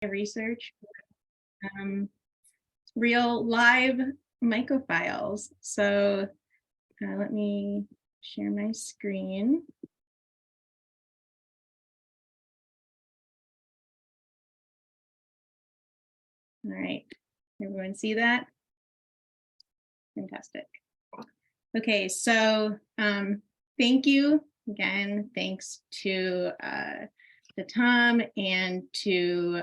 research, real live mycophiles. So let me share my screen. All right, everyone see that? Fantastic. Okay, so thank you again. Thanks to Tom and to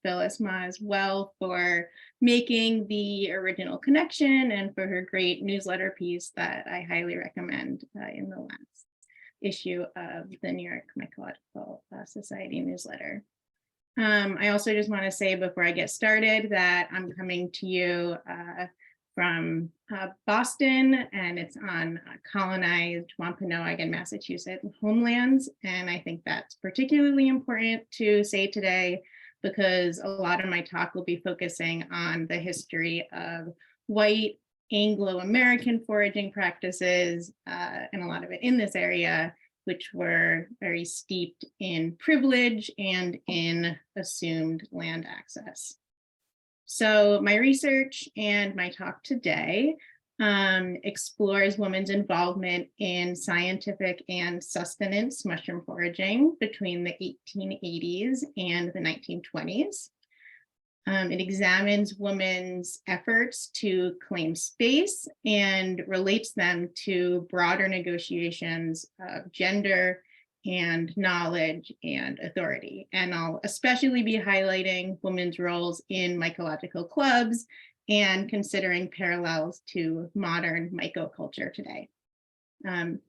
Phyllis Ma as well for making the original connection and for her great newsletter piece that I highly recommend in the last issue of the New York Mycological Society newsletter. I also just want to say before I get started that I'm coming to you from Boston, and it's on colonized Wampanoag and Massachusetts homelands. And I think that's particularly important to say today because a lot of my talk will be focusing on the history of white Anglo-American foraging practices, and a lot of it in this area, which were very steeped in privilege and in assumed land access. So my research and my talk today explores women's involvement in scientific and sustenance mushroom foraging between the 1880s and the 1920s. It examines women's efforts to claim space and relates them to broader negotiations of gender and knowledge and authority. And I'll especially be highlighting women's roles in mycological clubs and considering parallels to modern mycoculture today.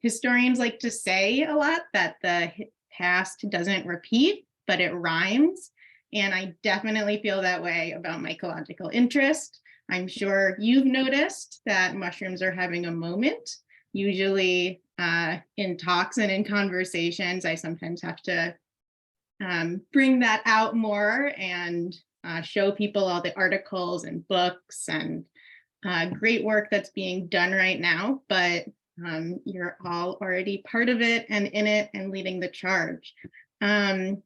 Historians like to say a lot that the past doesn't repeat, but it rhymes. And I definitely feel that way about mycological interest. I'm sure you've noticed that mushrooms are having a moment. Usually in talks and in conversations, I sometimes have to bring that out more and show people all the articles and books and great work that's being done right now, but you're all already part of it and in it and leading the charge. And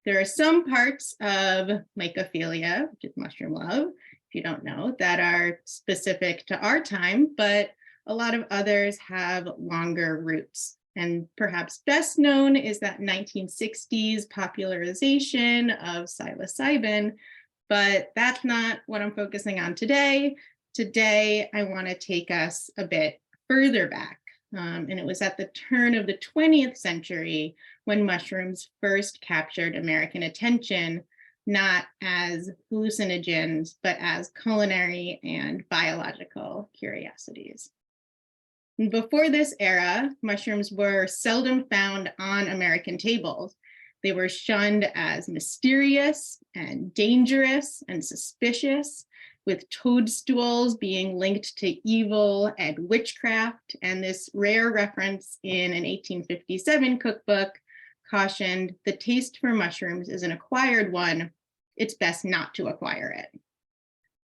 there are some parts of mycophilia, which is mushroom love, if you don't know, that are specific to our time, but a lot of others have longer roots. And perhaps best known is that 1960s popularization of psilocybin, but that's not what I'm focusing on today. Today, I want to take us a bit further back. And it was at the turn of the 20th century when mushrooms first captured American attention, not as hallucinogens, but as culinary and biological curiosities. And before this era, mushrooms were seldom found on American tables. They were shunned as mysterious and dangerous and suspicious, with toadstools being linked to evil and witchcraft. And this rare reference in an 1857 cookbook cautioned, the taste for mushrooms is an acquired one. It's best not to acquire it.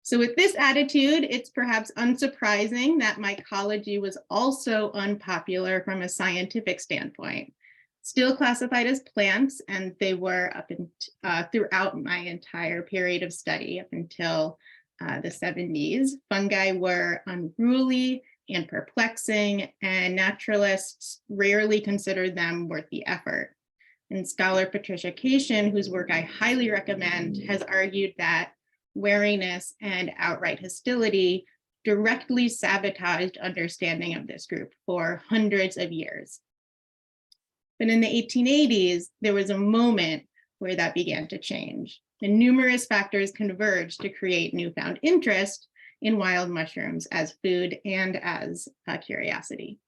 So with this attitude, it's perhaps unsurprising that mycology was also unpopular from a scientific standpoint. Still classified as plants, and they were up in, throughout my entire period of study up until the 70s. Fungi were unruly and perplexing, and naturalists rarely considered them worth the effort. And scholar Patricia Cation, whose work I highly recommend, has argued that wariness and outright hostility directly sabotaged understanding of this group for hundreds of years. But in the 1880s, there was a moment where that began to change, and numerous factors converged to create newfound interest in wild mushrooms as food and as a curiosity.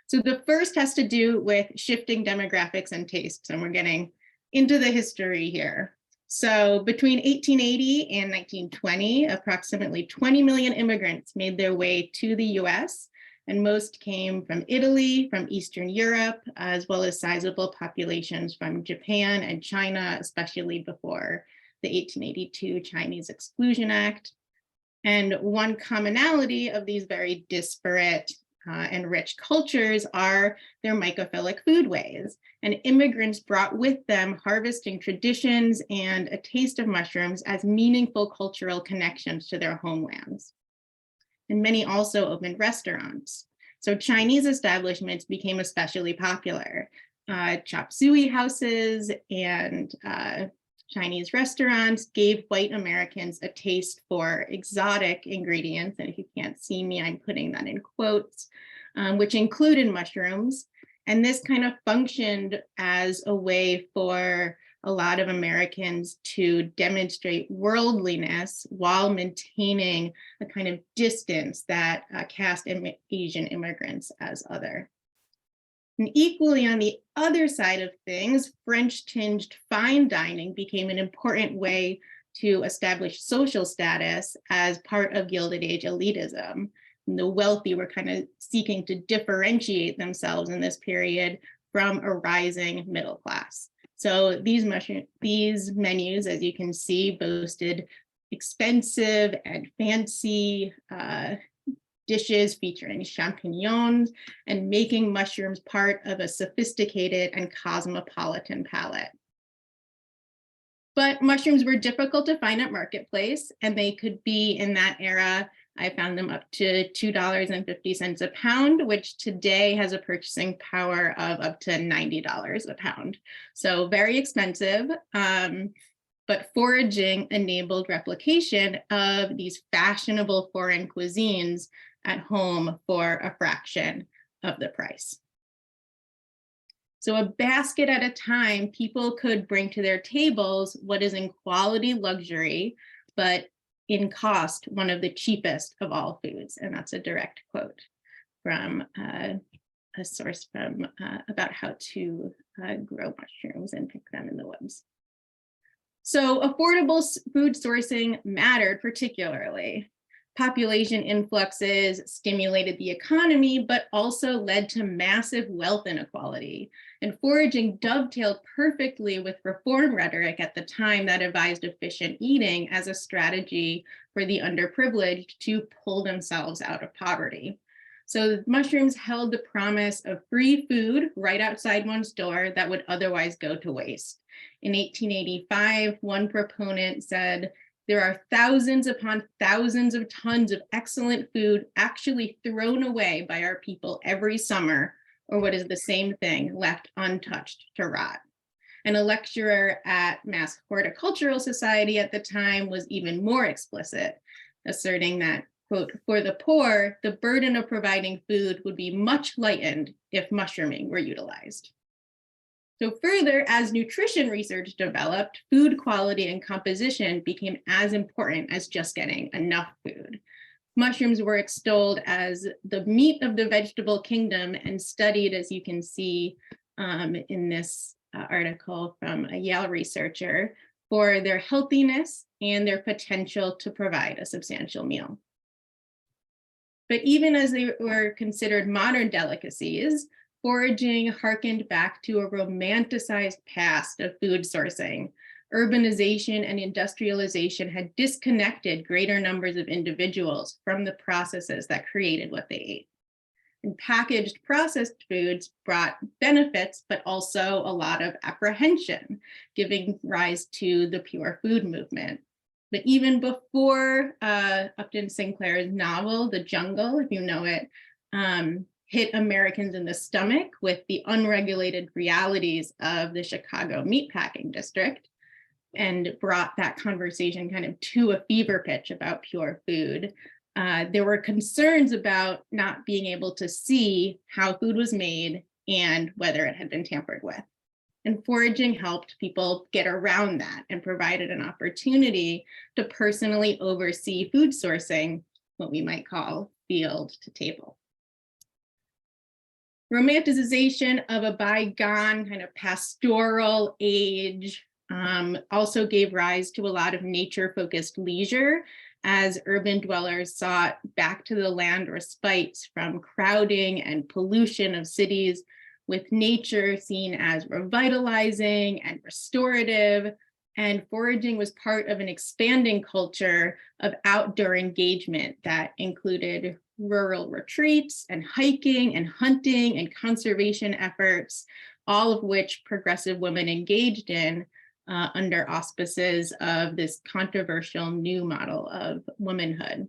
So the first has to do with shifting demographics and tastes, and we're getting into the history here. So between 1880 and 1920, approximately 20 million immigrants made their way to the US, and most came from Italy, from Eastern Europe, as well as sizable populations from Japan and China, especially before the 1882 Chinese Exclusion Act. And one commonality of these very disparate and rich cultures are their mycophilic foodways. And immigrants brought with them harvesting traditions and a taste of mushrooms as meaningful cultural connections to their homelands. And many also opened restaurants. So Chinese establishments became especially popular. Chop suey houses and Chinese restaurants gave white Americans a taste for exotic ingredients. And if you can't see me, I'm putting that in quotes, which included mushrooms. And this kind of functioned as a way for a lot of Americans to demonstrate worldliness while maintaining a kind of distance that cast Asian immigrants as other. And equally on the other side of things, French-tinged fine dining became an important way to establish social status as part of Gilded Age elitism. And the wealthy were kind of seeking to differentiate themselves in this period from a rising middle class. So these menus, as you can see, boasted expensive and fancy dishes featuring champignons and making mushrooms part of a sophisticated and cosmopolitan palate. But mushrooms were difficult to find at Marketplace, and they could be in that era. I found them up to $2.50 a pound, which today has a purchasing power of up to $90 a pound. So very expensive, but foraging enabled replication of these fashionable foreign cuisines at home for a fraction of the price. So a basket at a time, people could bring to their tables what is in quality luxury, but in cost, one of the cheapest of all foods. And that's a direct quote from a source from about how to grow mushrooms and pick them in the woods. So affordable food sourcing mattered particularly. Population influxes stimulated the economy, but also led to massive wealth inequality. And foraging dovetailed perfectly with reform rhetoric at the time that advised efficient eating as a strategy for the underprivileged to pull themselves out of poverty. So mushrooms held the promise of free food right outside one's door that would otherwise go to waste. In 1885, one proponent said, "There are thousands upon thousands of tons of excellent food actually thrown away by our people every summer, or what is the same thing, left untouched to rot." And a lecturer at Mass Horticultural Society at the time was even more explicit, asserting that, quote, "For the poor, the burden of providing food would be much lightened if mushrooming were utilized." So further, as nutrition research developed, food quality and composition became as important as just getting enough food. Mushrooms were extolled as the meat of the vegetable kingdom and studied, as you can see in this article from a Yale researcher, for their healthiness and their potential to provide a substantial meal. But even as they were considered modern delicacies, foraging harkened back to a romanticized past of food sourcing. Urbanization and industrialization had disconnected greater numbers of individuals from the processes that created what they ate. And packaged processed foods brought benefits, but also a lot of apprehension, giving rise to the pure food movement. But even before Upton Sinclair's novel, The Jungle, if you know it, hit Americans in the stomach with the unregulated realities of the Chicago meatpacking district and brought that conversation kind of to a fever pitch about pure food. There were concerns about not being able to see how food was made and whether it had been tampered with. And foraging helped people get around that and provided an opportunity to personally oversee food sourcing, what we might call field to table. Romanticization of a bygone kind of pastoral age also gave rise to a lot of nature-focused leisure as urban dwellers sought back to the land respite from crowding and pollution of cities, with nature seen as revitalizing and restorative. And foraging was part of an expanding culture of outdoor engagement that included rural retreats and hiking and hunting and conservation efforts, all of which progressive women engaged in under auspices of this controversial new model of womanhood.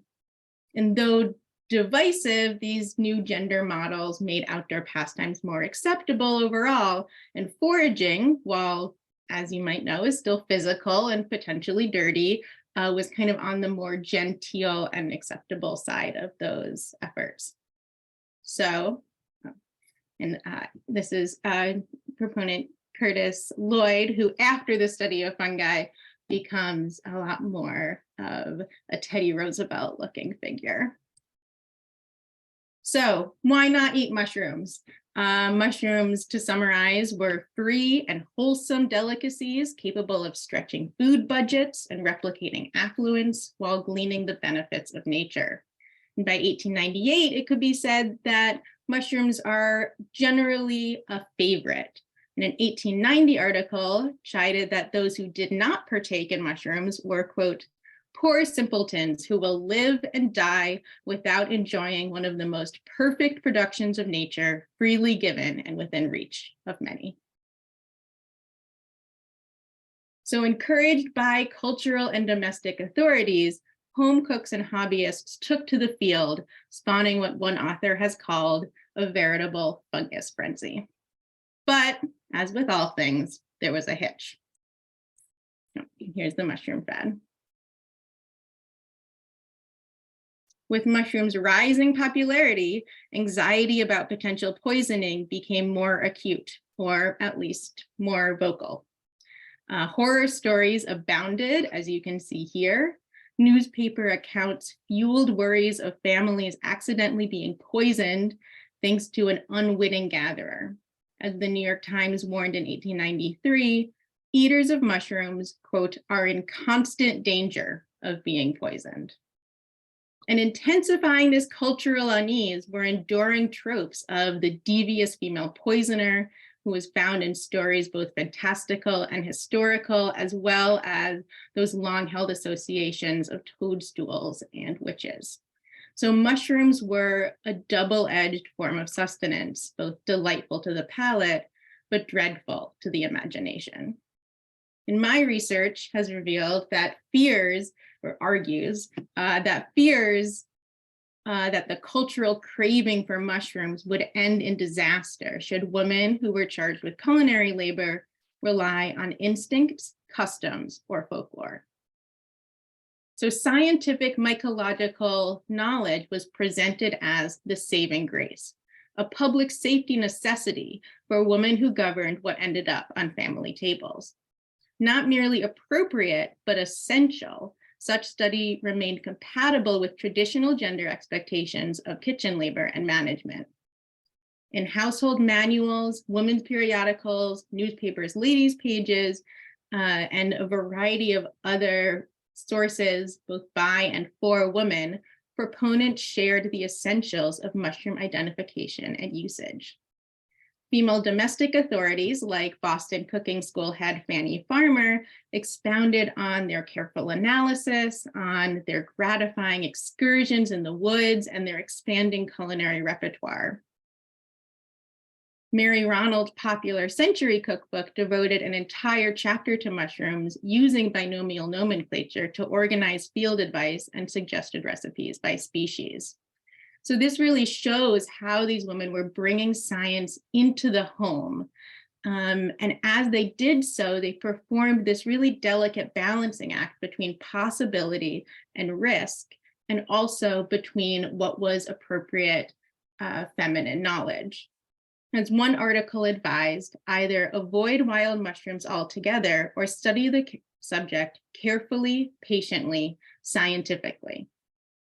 And though divisive, these new gender models made outdoor pastimes more acceptable overall, and foraging, while, as you might know, is still physical and potentially dirty, was kind of on the more genteel and acceptable side of those efforts. So, and this is proponent Curtis Lloyd, who after the study of fungi becomes a lot more of a Teddy Roosevelt looking figure. So why not eat mushrooms? Mushrooms, to summarize, were free and wholesome delicacies capable of stretching food budgets and replicating affluence while gleaning the benefits of nature. And by 1898, it could be said that mushrooms are generally a favorite. And an 1890 article chided that those who did not partake in mushrooms were, quote, poor simpletons who will live and die without enjoying one of the most perfect productions of nature, freely given and within reach of many. So encouraged by cultural and domestic authorities, home cooks and hobbyists took to the field, spawning what one author has called a veritable fungus frenzy. But as with all things, there was a hitch. Here's the mushroom fad. With mushrooms' rising popularity, anxiety about potential poisoning became more acute, or at least more vocal. Horror stories abounded, as you can see here. Newspaper accounts fueled worries of families accidentally being poisoned thanks to an unwitting gatherer. As the New York Times warned in 1893, eaters of mushrooms, quote, are in constant danger of being poisoned. And intensifying this cultural unease were enduring tropes of the devious female poisoner, who was found in stories both fantastical and historical, as well as those long-held associations of toadstools and witches. So mushrooms were a double-edged form of sustenance, both delightful to the palate, but dreadful to the imagination. And my research has revealed that argues that the cultural craving for mushrooms would end in disaster should women who were charged with culinary labor rely on instincts, customs, or folklore. So scientific mycological knowledge was presented as the saving grace, a public safety necessity for women who governed what ended up on family tables. Not merely appropriate, but essential, such study remained compatible with traditional gender expectations of kitchen labor and management. In household manuals, women's periodicals, newspapers, ladies' pages, and a variety of other sources, both by and for women, proponents shared the essentials of mushroom identification and usage. Female domestic authorities like Boston Cooking School head Fanny Farmer expounded on their careful analysis, on their gratifying excursions in the woods, and their expanding culinary repertoire. Mary Ronald's popular Century Cookbook devoted an entire chapter to mushrooms using binomial nomenclature to organize field advice and suggested recipes by species. So this really shows how these women were bringing science into the home. And as they did so, they performed this really delicate balancing act between possibility and risk, and also between what was appropriate feminine knowledge. As one article advised, either avoid wild mushrooms altogether or study the subject carefully, patiently, scientifically.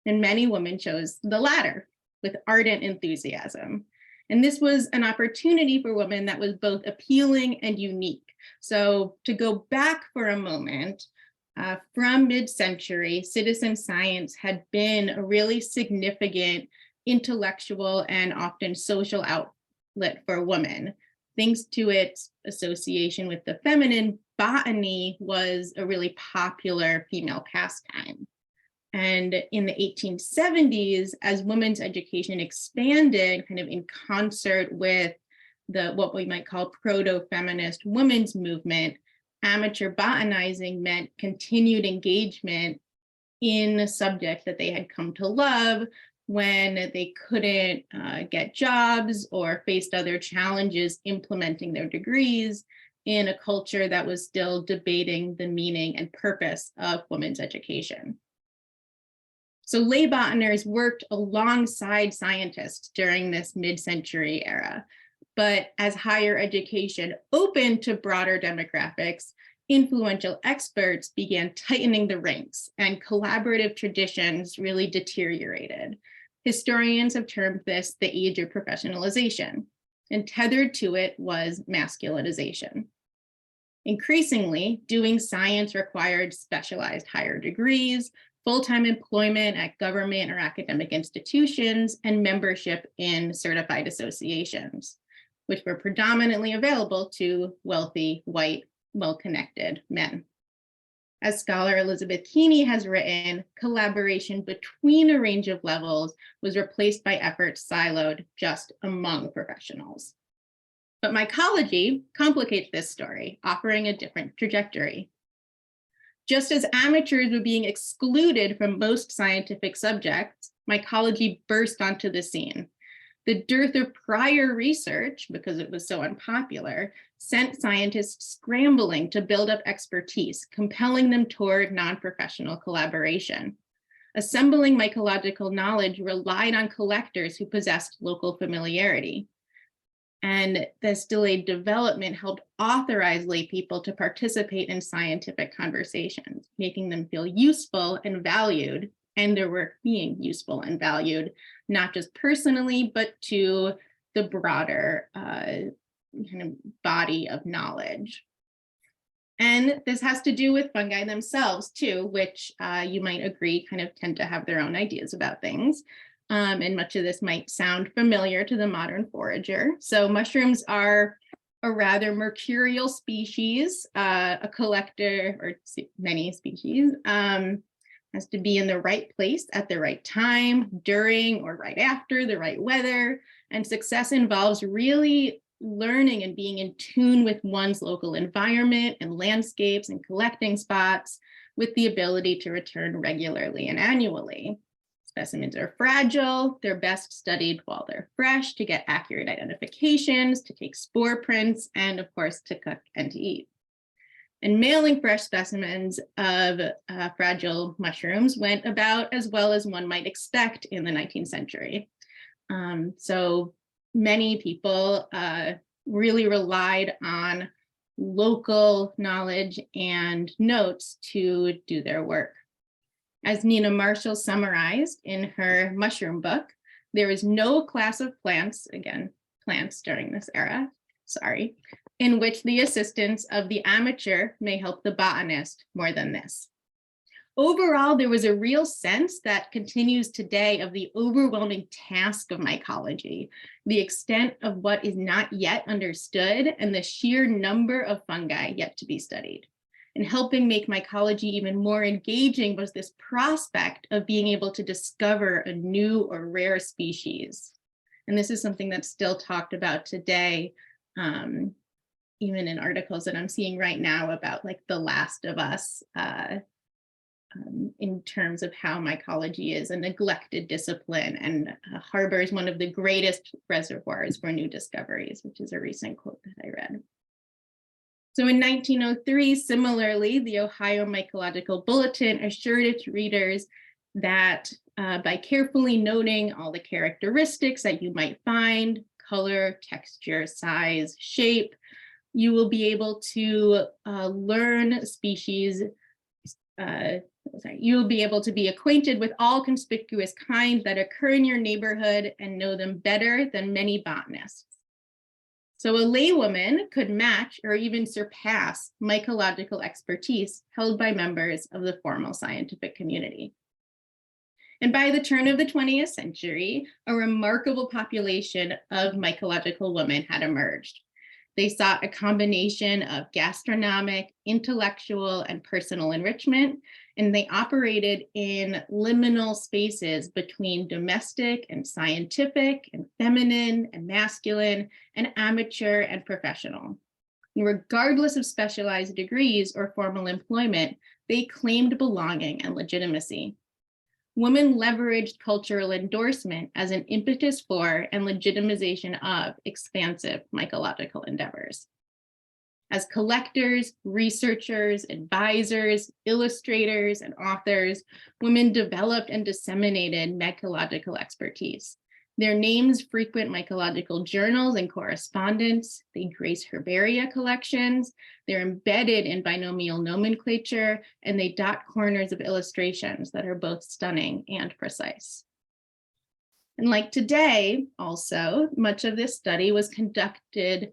And many women chose the latter with ardent enthusiasm. And this was an opportunity for women that was both appealing and unique. So to go back for a moment, from mid-century, citizen science had been a really significant intellectual and often social outlet for women. Thanks to its association with the feminine, botany was a really popular female pastime. And in the 1870s, as women's education expanded kind of in concert with what we might call proto-feminist women's movement, amateur botanizing meant continued engagement in a subject that they had come to love when they couldn't get jobs or faced other challenges implementing their degrees in a culture that was still debating the meaning and purpose of women's education. So lay botaners worked alongside scientists during this mid-century era, but as higher education opened to broader demographics, influential experts began tightening the ranks and collaborative traditions really deteriorated. Historians have termed this the age of professionalization, and tethered to it was masculinization. Increasingly, doing science required specialized higher degrees, full-time employment at government or academic institutions, and membership in certified associations, which were predominantly available to wealthy, white, well-connected men. As scholar Elizabeth Keeney has written, collaboration between a range of levels was replaced by efforts siloed just among professionals. But mycology complicates this story, offering a different trajectory. Just as amateurs were being excluded from most scientific subjects, mycology burst onto the scene. The dearth of prior research, because it was so unpopular, sent scientists scrambling to build up expertise, compelling them toward non-professional collaboration. Assembling mycological knowledge relied on collectors who possessed local familiarity. And this delayed development helped authorize lay people to participate in scientific conversations, making them feel useful and valued, and their work being useful and valued, not just personally, but to the broader kind of body of knowledge. And this has to do with fungi themselves too, which you might agree kind of tend to have their own ideas about things. And much of this might sound familiar to the modern forager. So mushrooms are a rather mercurial species. A collector, or many species, has to be in the right place at the right time, during or right after the right weather. And success involves really learning and being in tune with one's local environment and landscapes and collecting spots, with the ability to return regularly and annually. Specimens are fragile. They're best studied while they're fresh to get accurate identifications, to take spore prints, and of course, to cook and to eat. And mailing fresh specimens of fragile mushrooms went about as well as one might expect in the 19th century. So many people really relied on local knowledge and notes to do their work. As Nina Marshall summarized in her mushroom book, there is no class of plants, again, plants during this era, sorry, in which the assistance of the amateur may help the botanist more than this. Overall, there was a real sense that continues today of the overwhelming task of mycology, the extent of what is not yet understood, and the sheer number of fungi yet to be studied. And helping make mycology even more engaging was this prospect of being able to discover a new or rare species. And this is something that's still talked about today, even in articles that I'm seeing right now about like The Last of Us, in terms of how mycology is a neglected discipline and harbors one of the greatest reservoirs for new discoveries, which is a recent quote that I read. So in 1903, similarly, the Ohio Mycological Bulletin assured its readers that by carefully noting all the characteristics that you might find, color, texture, size, shape, you will be able to learn species, you'll be able to be acquainted with all conspicuous kinds that occur in your neighborhood and know them better than many botanists. So a laywoman could match or even surpass mycological expertise held by members of the formal scientific community. And by the turn of the 20th century, a remarkable population of mycological women had emerged. They sought a combination of gastronomic, intellectual, and personal enrichment, and they operated in liminal spaces between domestic and scientific and feminine and masculine and amateur and professional. And regardless of specialized degrees or formal employment, they claimed belonging and legitimacy. Women leveraged cultural endorsement as an impetus for and legitimization of expansive mycological endeavors. As collectors, researchers, advisors, illustrators, and authors, women developed and disseminated mycological expertise. Their names frequent mycological journals and correspondence. They grace herbaria collections. They're embedded in binomial nomenclature, and they dot corners of illustrations that are both stunning and precise. And like today, also, much of this study was conducted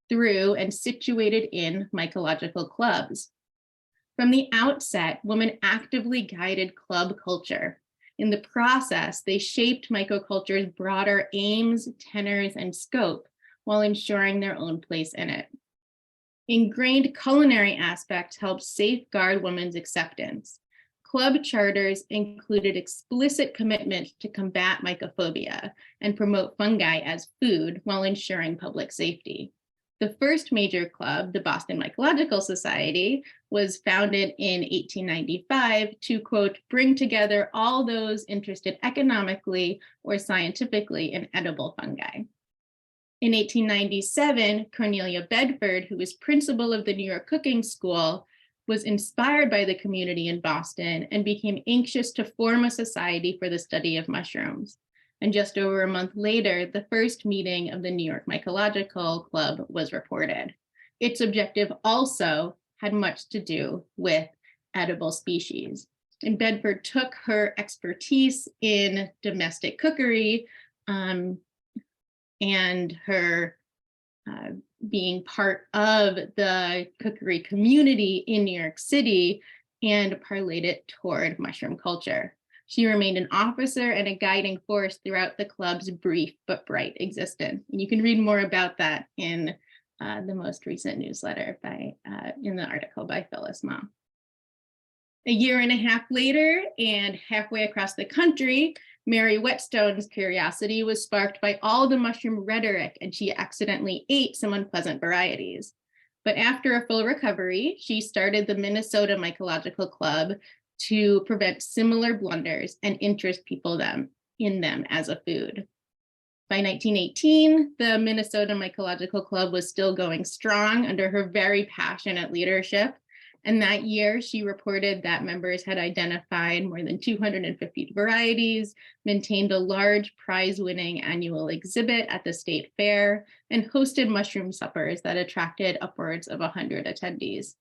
through and situated in mycological clubs. From the outset, women actively guided club culture. In the process, they shaped mycoculture's broader aims, tenors, and scope while ensuring their own place in it. Ingrained culinary aspects helped safeguard women's acceptance. Club charters included explicit commitment to combat mycophobia and promote fungi as food while ensuring public safety. The first major club, the Boston Mycological Society, was founded in 1895 to, quote, bring together all those interested economically or scientifically in edible fungi. In 1897, Cornelia Bedford, who was principal of the New York Cooking School, was inspired by the community in Boston and became anxious to form a society for the study of mushrooms. And just over a month later, the first meeting of the New York Mycological Club was reported. Its objective also had much to do with edible species. And Bedford took her expertise in domestic cookery and her being part of the cookery community in New York City and parlayed it toward mushroom culture. She remained an officer and a guiding force throughout the club's brief but bright existence. And you can read more about that in the most recent newsletter in the article by Phyllis Ma. A year and a half later, and halfway across the country, Mary Whetstone's curiosity was sparked by all the mushroom rhetoric, and she accidentally ate some unpleasant varieties. But after a full recovery, she started the Minnesota Mycological Club to prevent similar blunders and interest people in them as a food. By 1918, the Minnesota Mycological Club was still going strong under her very passionate leadership. And that year, she reported that members had identified more than 250 varieties, maintained a large prize-winning annual exhibit at the state fair, and hosted mushroom suppers that attracted upwards of 100 attendees.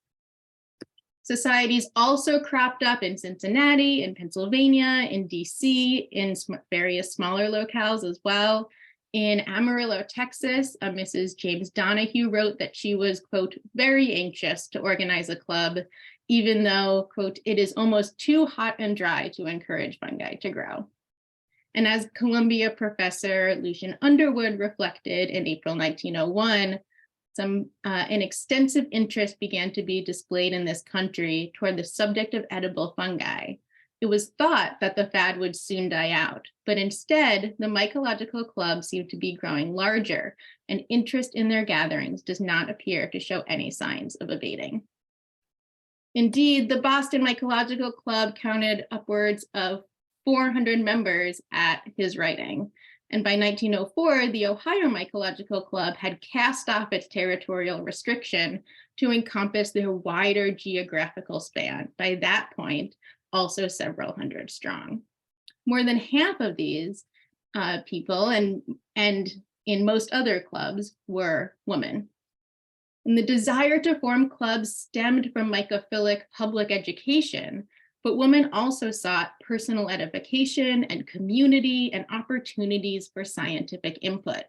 Societies also cropped up in Cincinnati, in Pennsylvania, in DC, in various smaller locales as well. In Amarillo, Texas, Mrs. James Donahue wrote that she was, quote, very anxious to organize a club, even though, quote, it is almost too hot and dry to encourage fungi to grow. And as Columbia professor Lucian Underwood reflected in April 1901, an extensive interest began to be displayed in this country toward the subject of edible fungi. It was thought that the fad would soon die out, but instead, the mycological club seemed to be growing larger, and interest in their gatherings does not appear to show any signs of abating. Indeed, the Boston Mycological Club counted upwards of 400 members at his writing. And by 1904, the Ohio Mycological Club had cast off its territorial restriction to encompass their wider geographical span. By that point, also several hundred strong. More than half of these people, and in most other clubs, were women. And the desire to form clubs stemmed from mycophilic public education, but women also sought personal edification and community and opportunities for scientific input.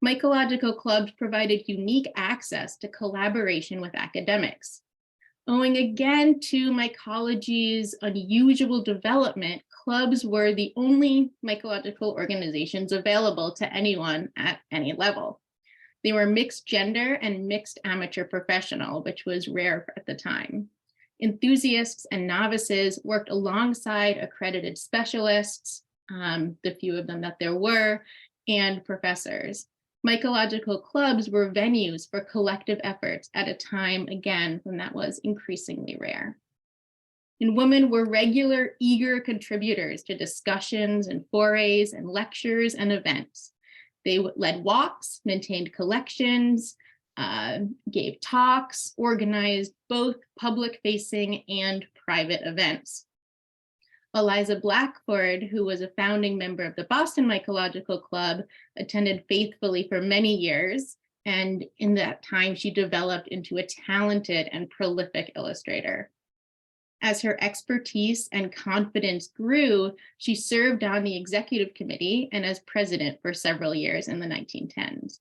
Mycological clubs provided unique access to collaboration with academics. Owing again to mycology's unusual development, clubs were the only mycological organizations available to anyone at any level. They were mixed gender and mixed amateur professional, which was rare at the time. Enthusiasts and novices worked alongside accredited specialists, the few of them that there were, and professors. Mycological clubs were venues for collective efforts at a time, again, when that was increasingly rare. And women were regular, eager contributors to discussions and forays and lectures and events. They led walks, maintained collections, gave talks, organized both public-facing and private events. Eliza Blackford, who was a founding member of the Boston Mycological Club, attended faithfully for many years, and in that time she developed into a talented and prolific illustrator. As her expertise and confidence grew, she served on the executive committee and as president for several years in the 1910s.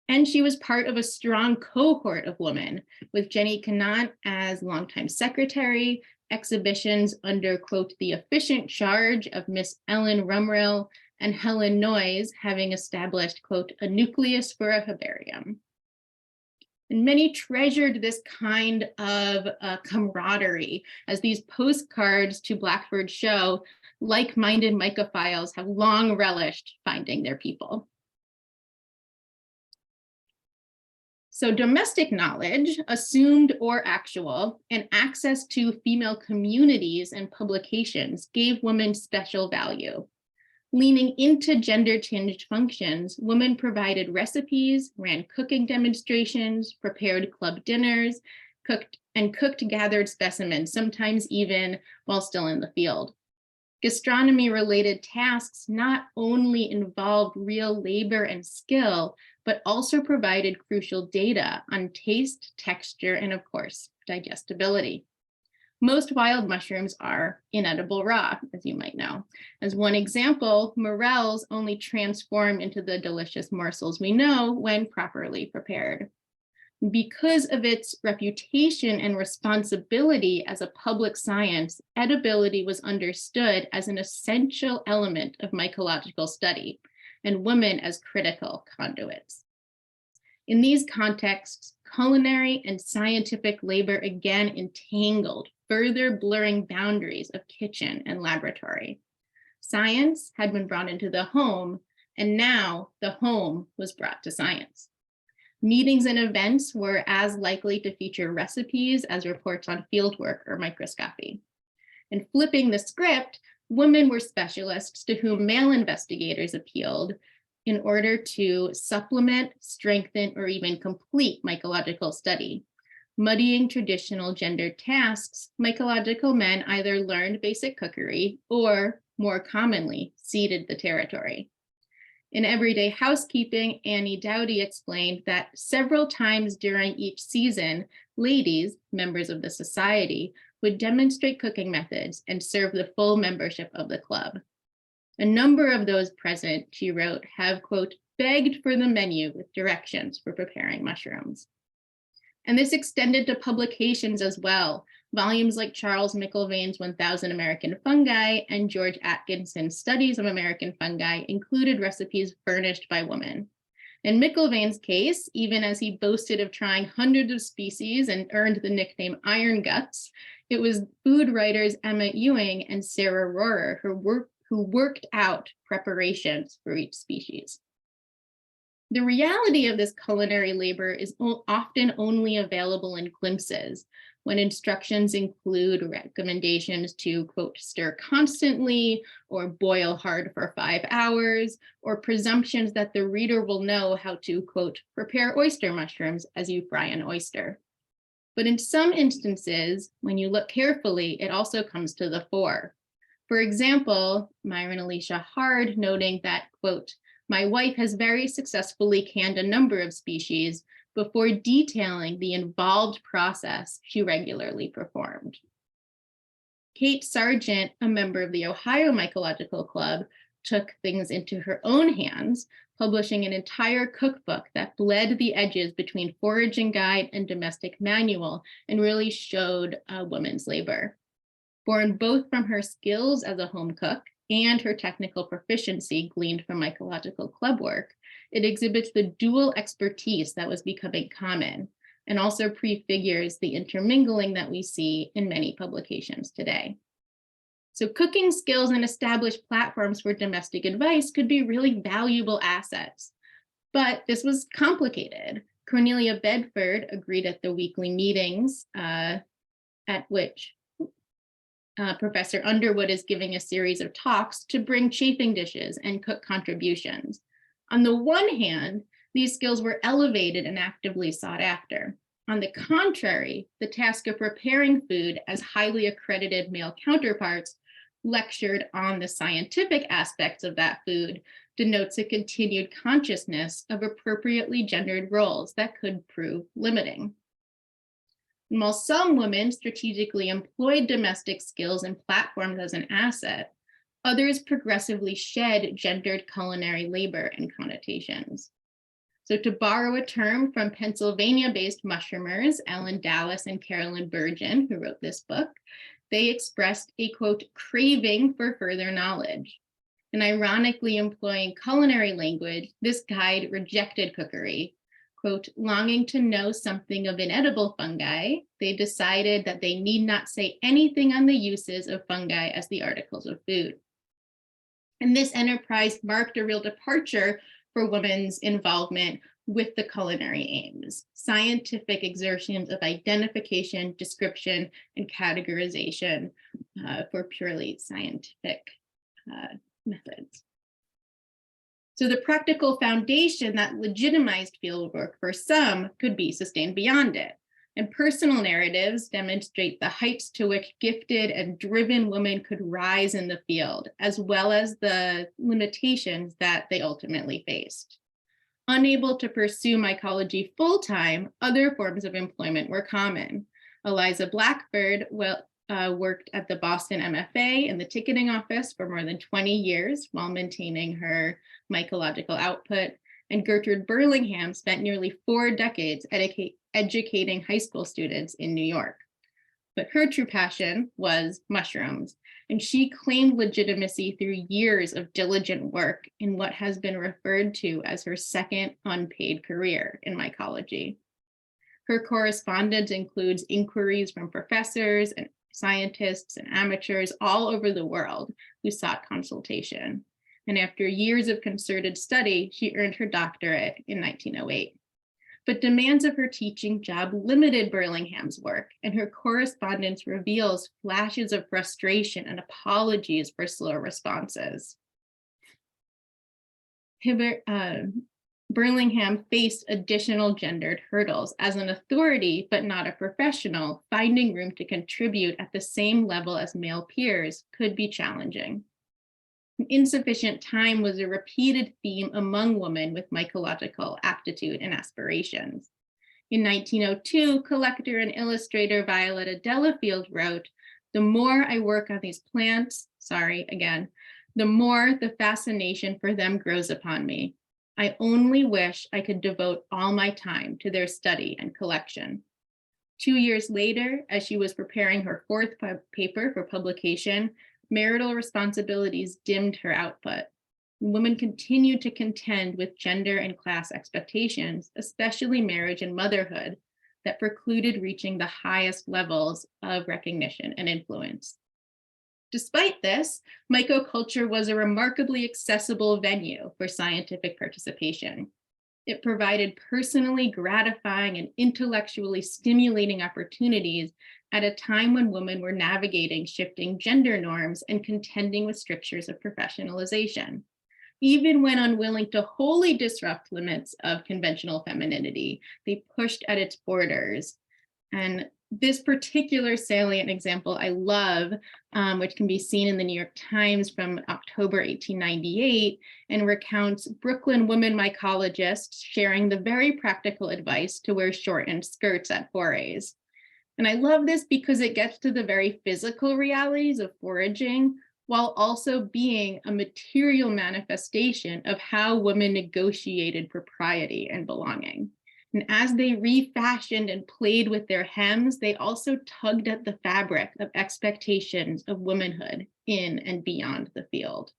And she was part of a strong cohort of women, with Jenny Conant as longtime secretary, exhibitions under, quote, the efficient charge of Miss Ellen Rumrell and Helen Noyes having established, quote, a nucleus for a herbarium. And many treasured this kind of camaraderie, as these postcards to Blackford show like-minded mycophiles have long relished finding their people. So domestic knowledge, assumed or actual, and access to female communities and publications gave women special value. Leaning into gender-tinged functions, women provided recipes, ran cooking demonstrations, prepared club dinners, cooked gathered specimens, sometimes even while still in the field. Gastronomy-related tasks not only involved real labor and skill, but also provided crucial data on taste, texture, and of course, digestibility. Most wild mushrooms are inedible raw, as you might know. As one example, morels only transform into the delicious morsels we know when properly prepared. Because of its reputation and responsibility as a public science, edibility was understood as an essential element of mycological study, and women as critical conduits. In these contexts, culinary and scientific labor again entangled, further blurring boundaries of kitchen and laboratory. Science had been brought into the home, and now the home was brought to science. Meetings and events were as likely to feature recipes as reports on fieldwork or microscopy. And flipping the script, women were specialists to whom male investigators appealed in order to supplement, strengthen, or even complete mycological study. Muddying traditional gendered tasks, mycological men either learned basic cookery or, more commonly, ceded the territory. In Everyday Housekeeping, Annie Dowdy explained that several times during each season, ladies, members of the society, would demonstrate cooking methods and serve the full membership of the club. A number of those present, she wrote, have, quote, begged for the menu with directions for preparing mushrooms. And this extended to publications as well. Volumes like Charles McIlvain's 1000 American Fungi and George Atkinson's Studies of American Fungi included recipes furnished by women. In McIlvain's case, even as he boasted of trying hundreds of species and earned the nickname Iron Guts, it was food writers Emma Ewing and Sarah Rohrer who worked out preparations for each species. The reality of this culinary labor is often only available in glimpses, when instructions include recommendations to, quote, stir constantly, or boil hard for 5 hours, or presumptions that the reader will know how to, quote, prepare oyster mushrooms as you fry an oyster. But in some instances, when you look carefully, it also comes to the fore. For example, Myron Alicia Hard noting that, quote, my wife has very successfully canned a number of species before detailing the involved process she regularly performed. Kate Sargent, a member of the Ohio Mycological Club, took things into her own hands, publishing an entire cookbook that bled the edges between foraging guide and domestic manual and really showed women's labor. Born both from her skills as a home cook and her technical proficiency gleaned from mycological club work, It exhibits the dual expertise that was becoming common, and also prefigures the intermingling that we see in many publications today. So cooking skills and established platforms for domestic advice could be really valuable assets. But this was complicated. Cornelia Bedford agreed at the weekly meetings at which Professor Underwood is giving a series of talks to bring chafing dishes and cook contributions. On the one hand, these skills were elevated and actively sought after. On the contrary, the task of preparing food as highly accredited male counterparts lectured on the scientific aspects of that food denotes a continued consciousness of appropriately gendered roles that could prove limiting. And while some women strategically employed domestic skills and platforms as an asset, others progressively shed gendered culinary labor and connotations. So to borrow a term from Pennsylvania-based mushroomers, Ellen Dallas and Carolyn Burgeon, who wrote this book, they expressed a, quote, craving for further knowledge. And ironically employing culinary language, this guide rejected cookery. Quote, longing to know something of inedible fungi, they decided that they need not say anything on the uses of fungi as the articles of food. And this enterprise marked a real departure for women's involvement with the culinary aims, scientific exertions of identification, description, and categorization for purely scientific methods. So the practical foundation that legitimized fieldwork for some could be sustained beyond it. And personal narratives demonstrate the heights to which gifted and driven women could rise in the field, as well as the limitations that they ultimately faced. Unable to pursue mycology full-time, other forms of employment were common. Eliza Blackford worked at the Boston MFA in the ticketing office for more than 20 years while maintaining her mycological output. And Gertrude Burlingham spent nearly 4 decades educating high school students in New York. But her true passion was mushrooms, and she claimed legitimacy through years of diligent work in what has been referred to as her second unpaid career in mycology. Her correspondence includes inquiries from professors and scientists and amateurs all over the world who sought consultation. And after years of concerted study, she earned her doctorate in 1908. But demands of her teaching job limited Burlingham's work, and her correspondence reveals flashes of frustration and apologies for slow responses. Burlingham faced additional gendered hurdles. As an authority, but not a professional, finding room to contribute at the same level as male peers could be challenging. Insufficient time was a repeated theme among women with mycological aptitude and aspirations. In 1902, collector and illustrator Violetta Delafield wrote, "The more I work on these plants, the more the fascination for them grows upon me. I only wish I could devote all my time to their study and collection." 2 years later, as she was preparing her 4th paper for publication, marital responsibilities dimmed her output. Women continued to contend with gender and class expectations, especially marriage and motherhood, that precluded reaching the highest levels of recognition and influence. Despite this, mycoculture was a remarkably accessible venue for scientific participation. It provided personally gratifying and intellectually stimulating opportunities at a time when women were navigating shifting gender norms and contending with strictures of professionalization. Even when unwilling to wholly disrupt limits of conventional femininity, they pushed at its borders. And this particular salient example I love, which can be seen in the New York Times from October 1898, and recounts Brooklyn women mycologists sharing the very practical advice to wear shortened skirts at forays. And I love this because it gets to the very physical realities of foraging, while also being a material manifestation of how women negotiated propriety and belonging. And as they refashioned and played with their hems, they also tugged at the fabric of expectations of womanhood in and beyond the field.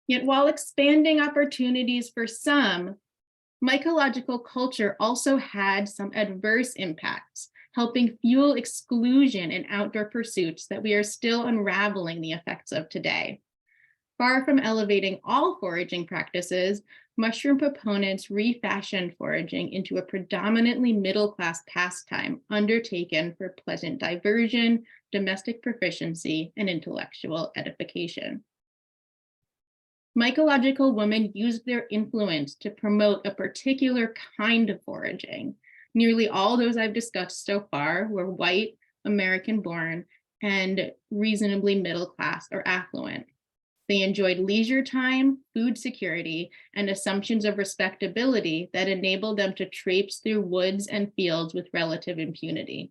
Yet while expanding opportunities for some, mycological culture also had some adverse impacts, helping fuel exclusion in outdoor pursuits that we are still unraveling the effects of today. Far from elevating all foraging practices, mushroom proponents refashioned foraging into a predominantly middle-class pastime undertaken for pleasant diversion, domestic proficiency, and intellectual edification. Mycological women used their influence to promote a particular kind of foraging. Nearly all those I've discussed so far were white, American-born, and reasonably middle class or affluent. They enjoyed leisure time, food security, and assumptions of respectability that enabled them to traipse through woods and fields with relative impunity.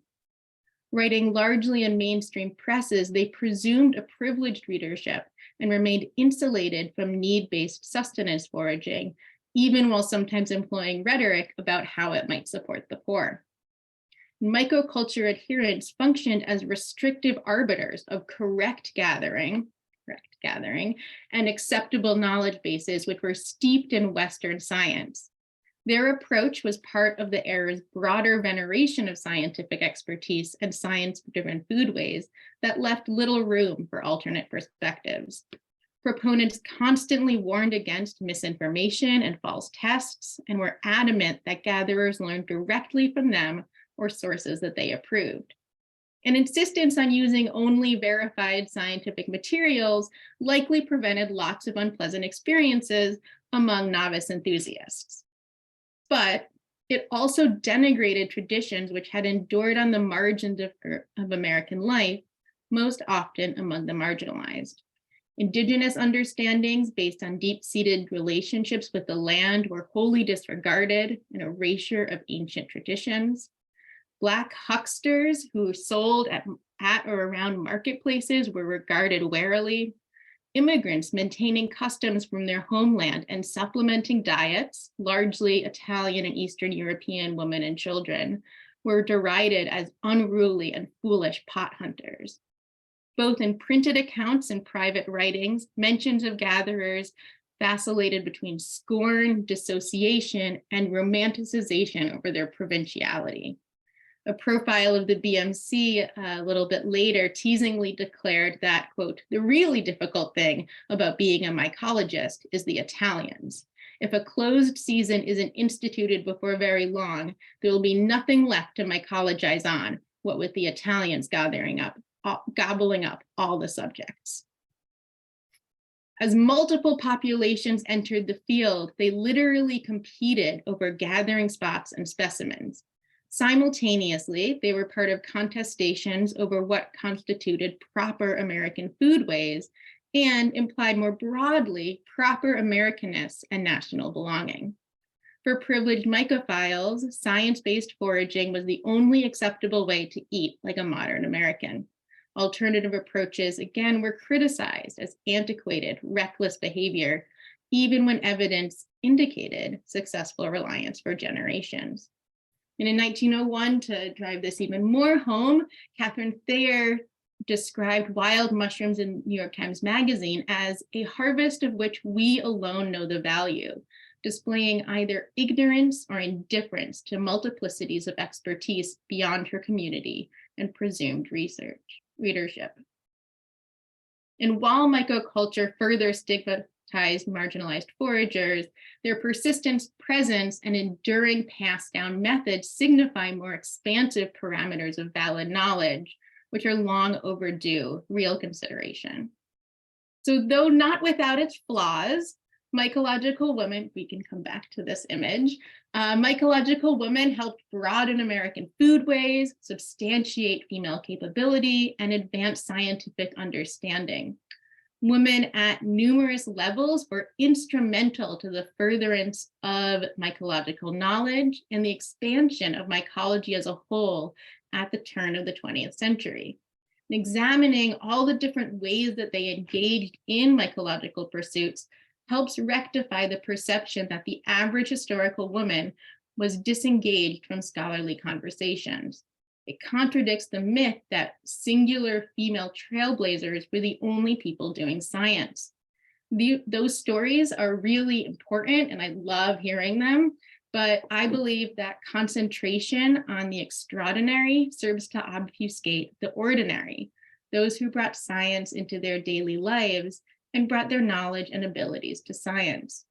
Writing largely in mainstream presses, they presumed a privileged readership and remained insulated from need-based sustenance foraging, even while sometimes employing rhetoric about how it might support the poor. Mycoculture adherents functioned as restrictive arbiters of correct gathering, and acceptable knowledge bases which were steeped in Western science. Their approach was part of the era's broader veneration of scientific expertise and science-driven foodways that left little room for alternate perspectives. Proponents constantly warned against misinformation and false tests and were adamant that gatherers learned directly from them or sources that they approved. An insistence on using only verified scientific materials likely prevented lots of unpleasant experiences among novice enthusiasts. But it also denigrated traditions which had endured on the margins of American life, most often among the marginalized. Indigenous understandings based on deep-seated relationships with the land were wholly disregarded, an erasure of ancient traditions. Black hucksters who sold at or around marketplaces were regarded warily. Immigrants maintaining customs from their homeland and supplementing diets, largely Italian and Eastern European women and children, were derided as unruly and foolish pot hunters. Both in printed accounts and private writings, mentions of gatherers vacillated between scorn, dissociation, and romanticization over their provinciality. A profile of the BMC a little bit later teasingly declared that, quote, the really difficult thing about being a mycologist is the Italians. If a closed season isn't instituted before very long, there will be nothing left to mycologize on, what with the Italians gobbling up all the subjects. As multiple populations entered the field, they literally competed over gathering spots and specimens. Simultaneously, they were part of contestations over what constituted proper American foodways and implied more broadly proper Americanness and national belonging. For privileged mycophiles, science-based foraging was the only acceptable way to eat like a modern American. Alternative approaches, again, were criticized as antiquated, reckless behavior, even when evidence indicated successful reliance for generations. And in 1901, to drive this even more home, Catherine Thayer described wild mushrooms in New York Times Magazine as a harvest of which we alone know the value, displaying either ignorance or indifference to multiplicities of expertise beyond her community and presumed readership. And while mycoculture further stigmatized marginalized foragers, their persistence, presence, and enduring passed down methods signify more expansive parameters of valid knowledge, which are long overdue real consideration. So though not without its flaws, mycological women, we can come back to this image, mycological women helped broaden American foodways, substantiate female capability, and advance scientific understanding. Women at numerous levels were instrumental to the furtherance of mycological knowledge and the expansion of mycology as a whole at the turn of the 20th century. Examining all the different ways that they engaged in mycological pursuits helps rectify the perception that the average historical woman was disengaged from scholarly conversations. It contradicts the myth that singular female trailblazers were the only people doing science. those stories are really important and I love hearing them. But I believe that concentration on the extraordinary serves to obfuscate the ordinary, those who brought science into their daily lives and brought their knowledge and abilities to science.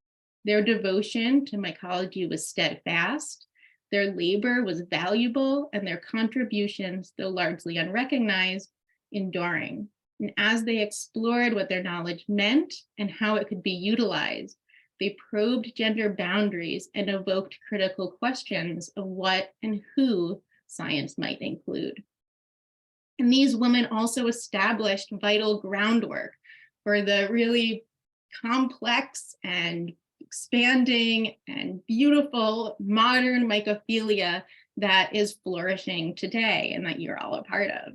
Their devotion to mycology was steadfast, their labor was valuable, and their contributions, though largely unrecognized, enduring. And as they explored what their knowledge meant and how it could be utilized, they probed gender boundaries and evoked critical questions of what and who science might include. And these women also established vital groundwork for the really complex and expanding and beautiful modern mycophilia that is flourishing today and that you're all a part of.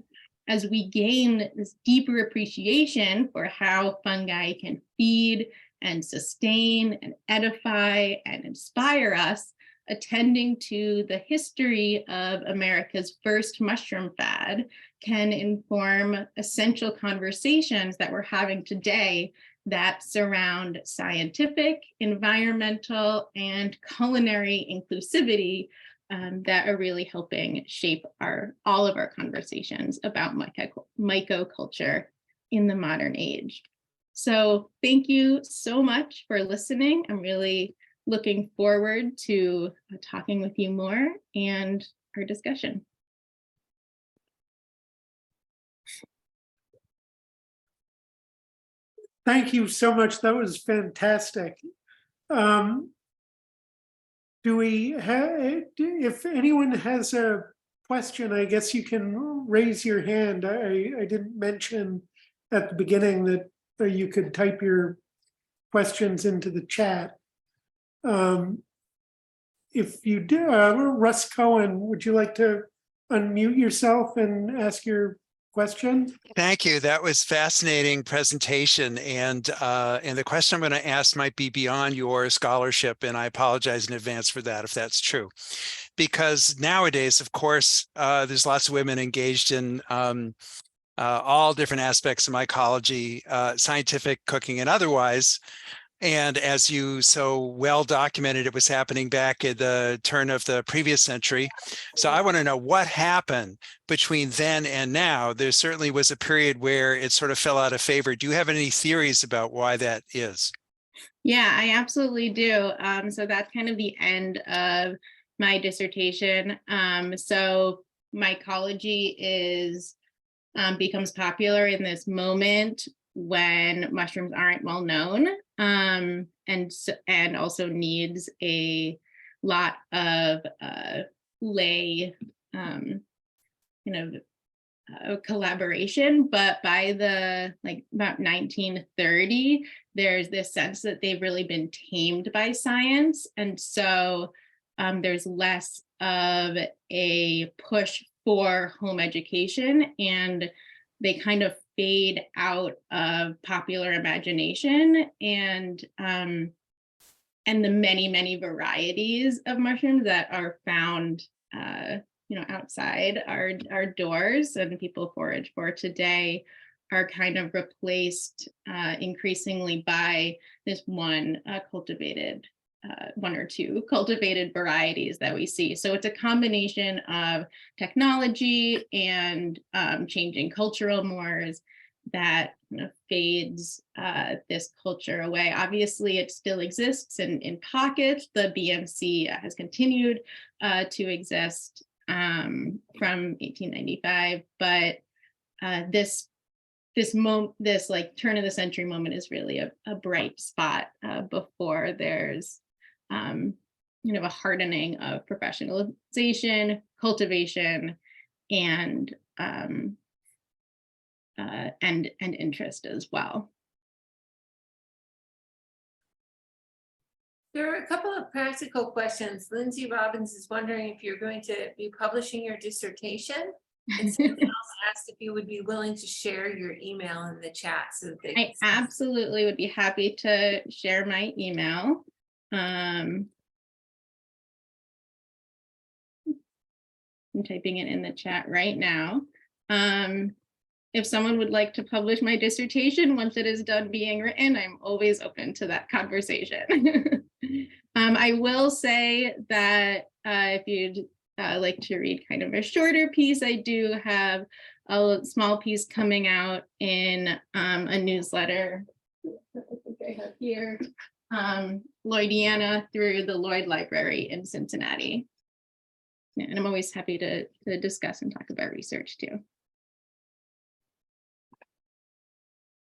As we gain this deeper appreciation for how fungi can feed and sustain and edify and inspire us, attending to the history of America's first mushroom fad can inform essential conversations that we're having today that surround scientific, environmental, and culinary inclusivity that are really helping shape all of our conversations about mycoculture in the modern age. So thank you so much for listening. I'm really looking forward to talking with you more and our discussion. Thank you so much. That was fantastic. Do we have, if anyone has a question, I guess you can raise your hand. I didn't mention at the beginning that you could type your questions into the chat. If you do, Russ Cohen, would you like to unmute yourself and ask your question? Thank you. That was fascinating presentation. And the question I'm going to ask might be beyond your scholarship. And I apologize in advance for that, if that's true. Because nowadays, of course, there's lots of women engaged in all different aspects of mycology, scientific, cooking, and otherwise. And as you so well documented, it was happening back at the turn of the previous century. So I want to know what happened between then and now. There certainly was a period where it sort of fell out of favor. Do you have any theories about why that is? Yeah, I absolutely do. So that's kind of the end of my dissertation. So mycology becomes popular in this moment when mushrooms aren't well known, and also needs a lot of lay collaboration. But by about 1930, there's this sense that they've really been tamed by science, and so there's less of a push for home education, and they kind of fade out of popular imagination, and the many varieties of mushrooms that are found outside our doors and people forage for today are kind of replaced increasingly by this one or two cultivated varieties that we see. So it's a combination of technology and changing cultural mores that fades this culture away. Obviously, it still exists in pockets. The BMC has continued to exist from 1895, but this turn of the century moment is really a bright spot before there's a hardening of professionalization, cultivation, and interest as well. There are a couple of practical questions. Lindsay Robbins is wondering if you're going to be publishing your dissertation. And someone else asked if you would be willing to share your email in the chat so that they I absolutely would be happy to share my email. I'm typing it in the chat right now. if someone would like to publish my dissertation, once it is done being written, I'm always open to that conversation. I will say that if you'd like to read kind of a shorter piece, I do have a small piece coming out in a newsletter. I think I have here, Lloydiana through the Lloyd Library in Cincinnati. Yeah, and I'm always happy to discuss and talk about research too.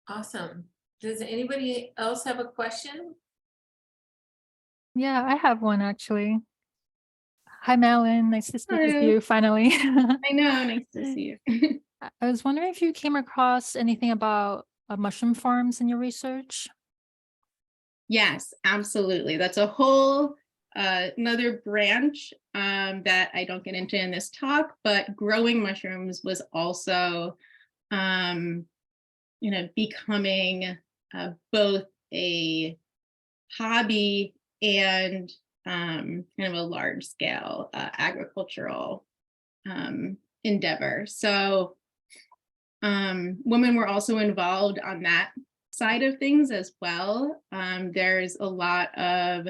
Awesome. Does anybody else have a question? Yeah, I have one actually. Hi, Madeline. Nice to speak with Hello. you finally. I know, nice to see you. I was wondering if you came across anything about mushroom farms in your research. Yes, absolutely. That's a whole another branch that I don't get into in this talk, but growing mushrooms was also becoming both a hobby and kind of a large scale agricultural endeavor. So women were also involved on that side of things as well. There's a lot of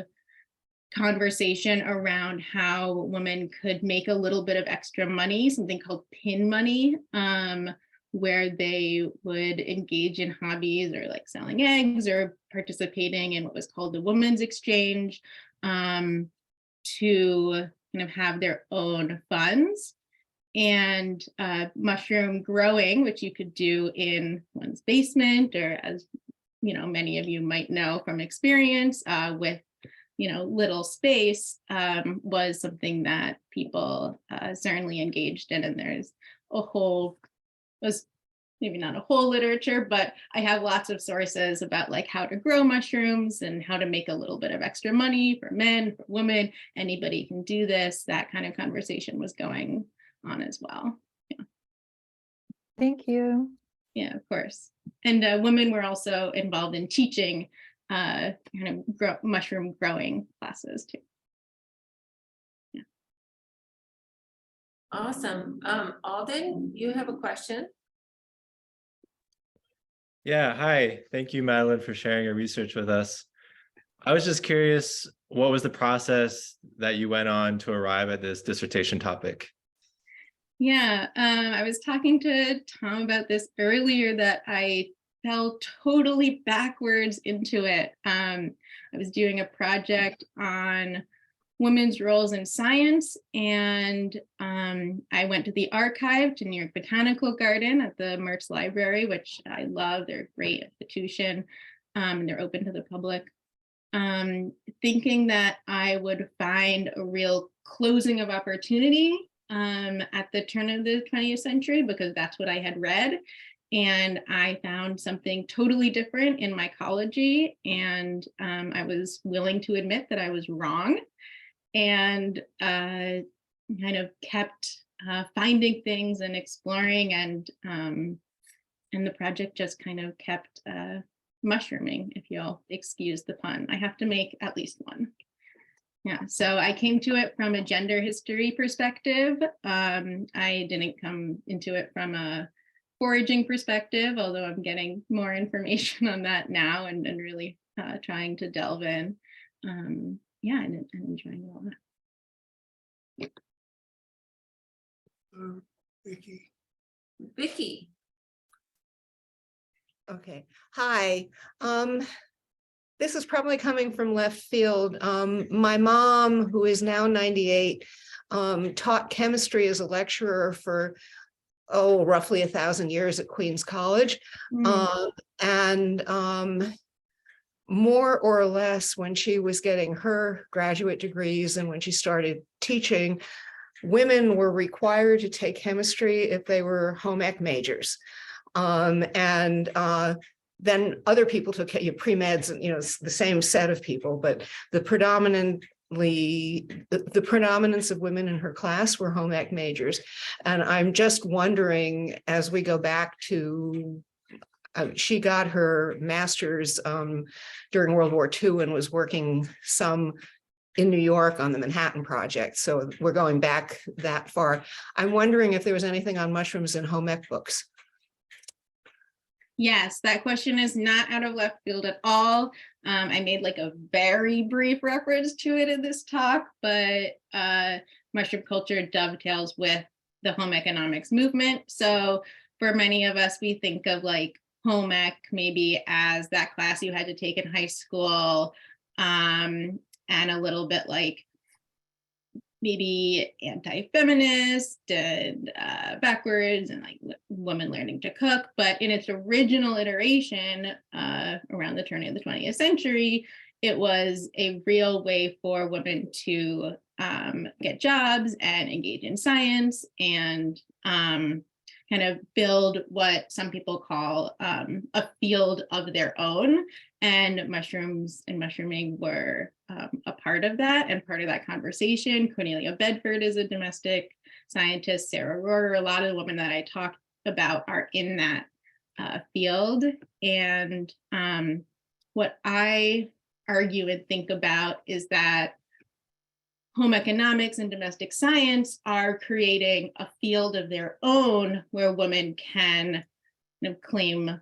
conversation around how women could make a little bit of extra money, something called pin money, where they would engage in hobbies or like selling eggs or participating in what was called the women's exchange, to kind of have their own funds. And mushroom growing, which you could do in one's basement, or as many of you might know from experience with little space, was something that people certainly engaged in. And there's was maybe not a whole literature, but I have lots of sources about like how to grow mushrooms and how to make a little bit of extra money for men, for women. Anybody can do this. That kind of conversation was going on as well. Yeah. Thank you. Yeah, of course. And women were also involved in teaching kind of mushroom growing classes too. Yeah. Awesome. Alden, you have a question? Yeah, hi. Thank you, Madeline, for sharing your research with us. I was just curious, what was the process that you went on to arrive at this dissertation topic? Yeah, I was talking to Tom about this earlier, that I fell totally backwards into it. I was doing a project on women's roles in science, and I went to the archive to New York Botanical Garden at the Mertz Library, which I love. They're a great institution, and they're open to the public. Thinking that I would find a real closing of opportunity at the turn of the 20th century, because that's what I had read. And I found something totally different in mycology, and I was willing to admit that I was wrong, and kind of kept finding things and exploring, and the project just kind of kept mushrooming, if you'll excuse the pun. I have to make at least one. Yeah, so I came to it from a gender history perspective. I didn't come into it from a foraging perspective, although I'm getting more information on that now, and really trying to delve in. Yeah, and enjoying all that. Vicky. Okay, hi. This is probably coming from left field. My mom, who is now 98, taught chemistry as a lecturer for, roughly 1,000 years at Queens College. And more or less, when she was getting her graduate degrees and when she started teaching, women were required to take chemistry if they were home ec majors. Then other people took pre-meds, and it's the same set of people, but the predominance of women in her class were home ec majors. And I'm just wondering, as we go back to, she got her master's during World War II and was working some in New York on the Manhattan Project. So we're going back that far. I'm wondering if there was anything on mushrooms in home ec books. Yes, that question is not out of left field at all. I made like a very brief reference to it in this talk, but mushroom culture dovetails with the home economics movement. So for many of us, we think of like home ec maybe as that class you had to take in high school, and a little bit like maybe anti-feminist and backwards and like women learning to cook. But in its original iteration around the turn of the 20th century, it was a real way for women to get jobs and engage in science and kind of build what some people call a field of their own. And mushrooms and mushrooming were a part of that and part of that conversation. Cornelia Bedford is a domestic scientist, Sarah Rohrer, a lot of the women that I talked about are in that field. And what I argue and think about is that home economics and domestic science are creating a field of their own where women can claim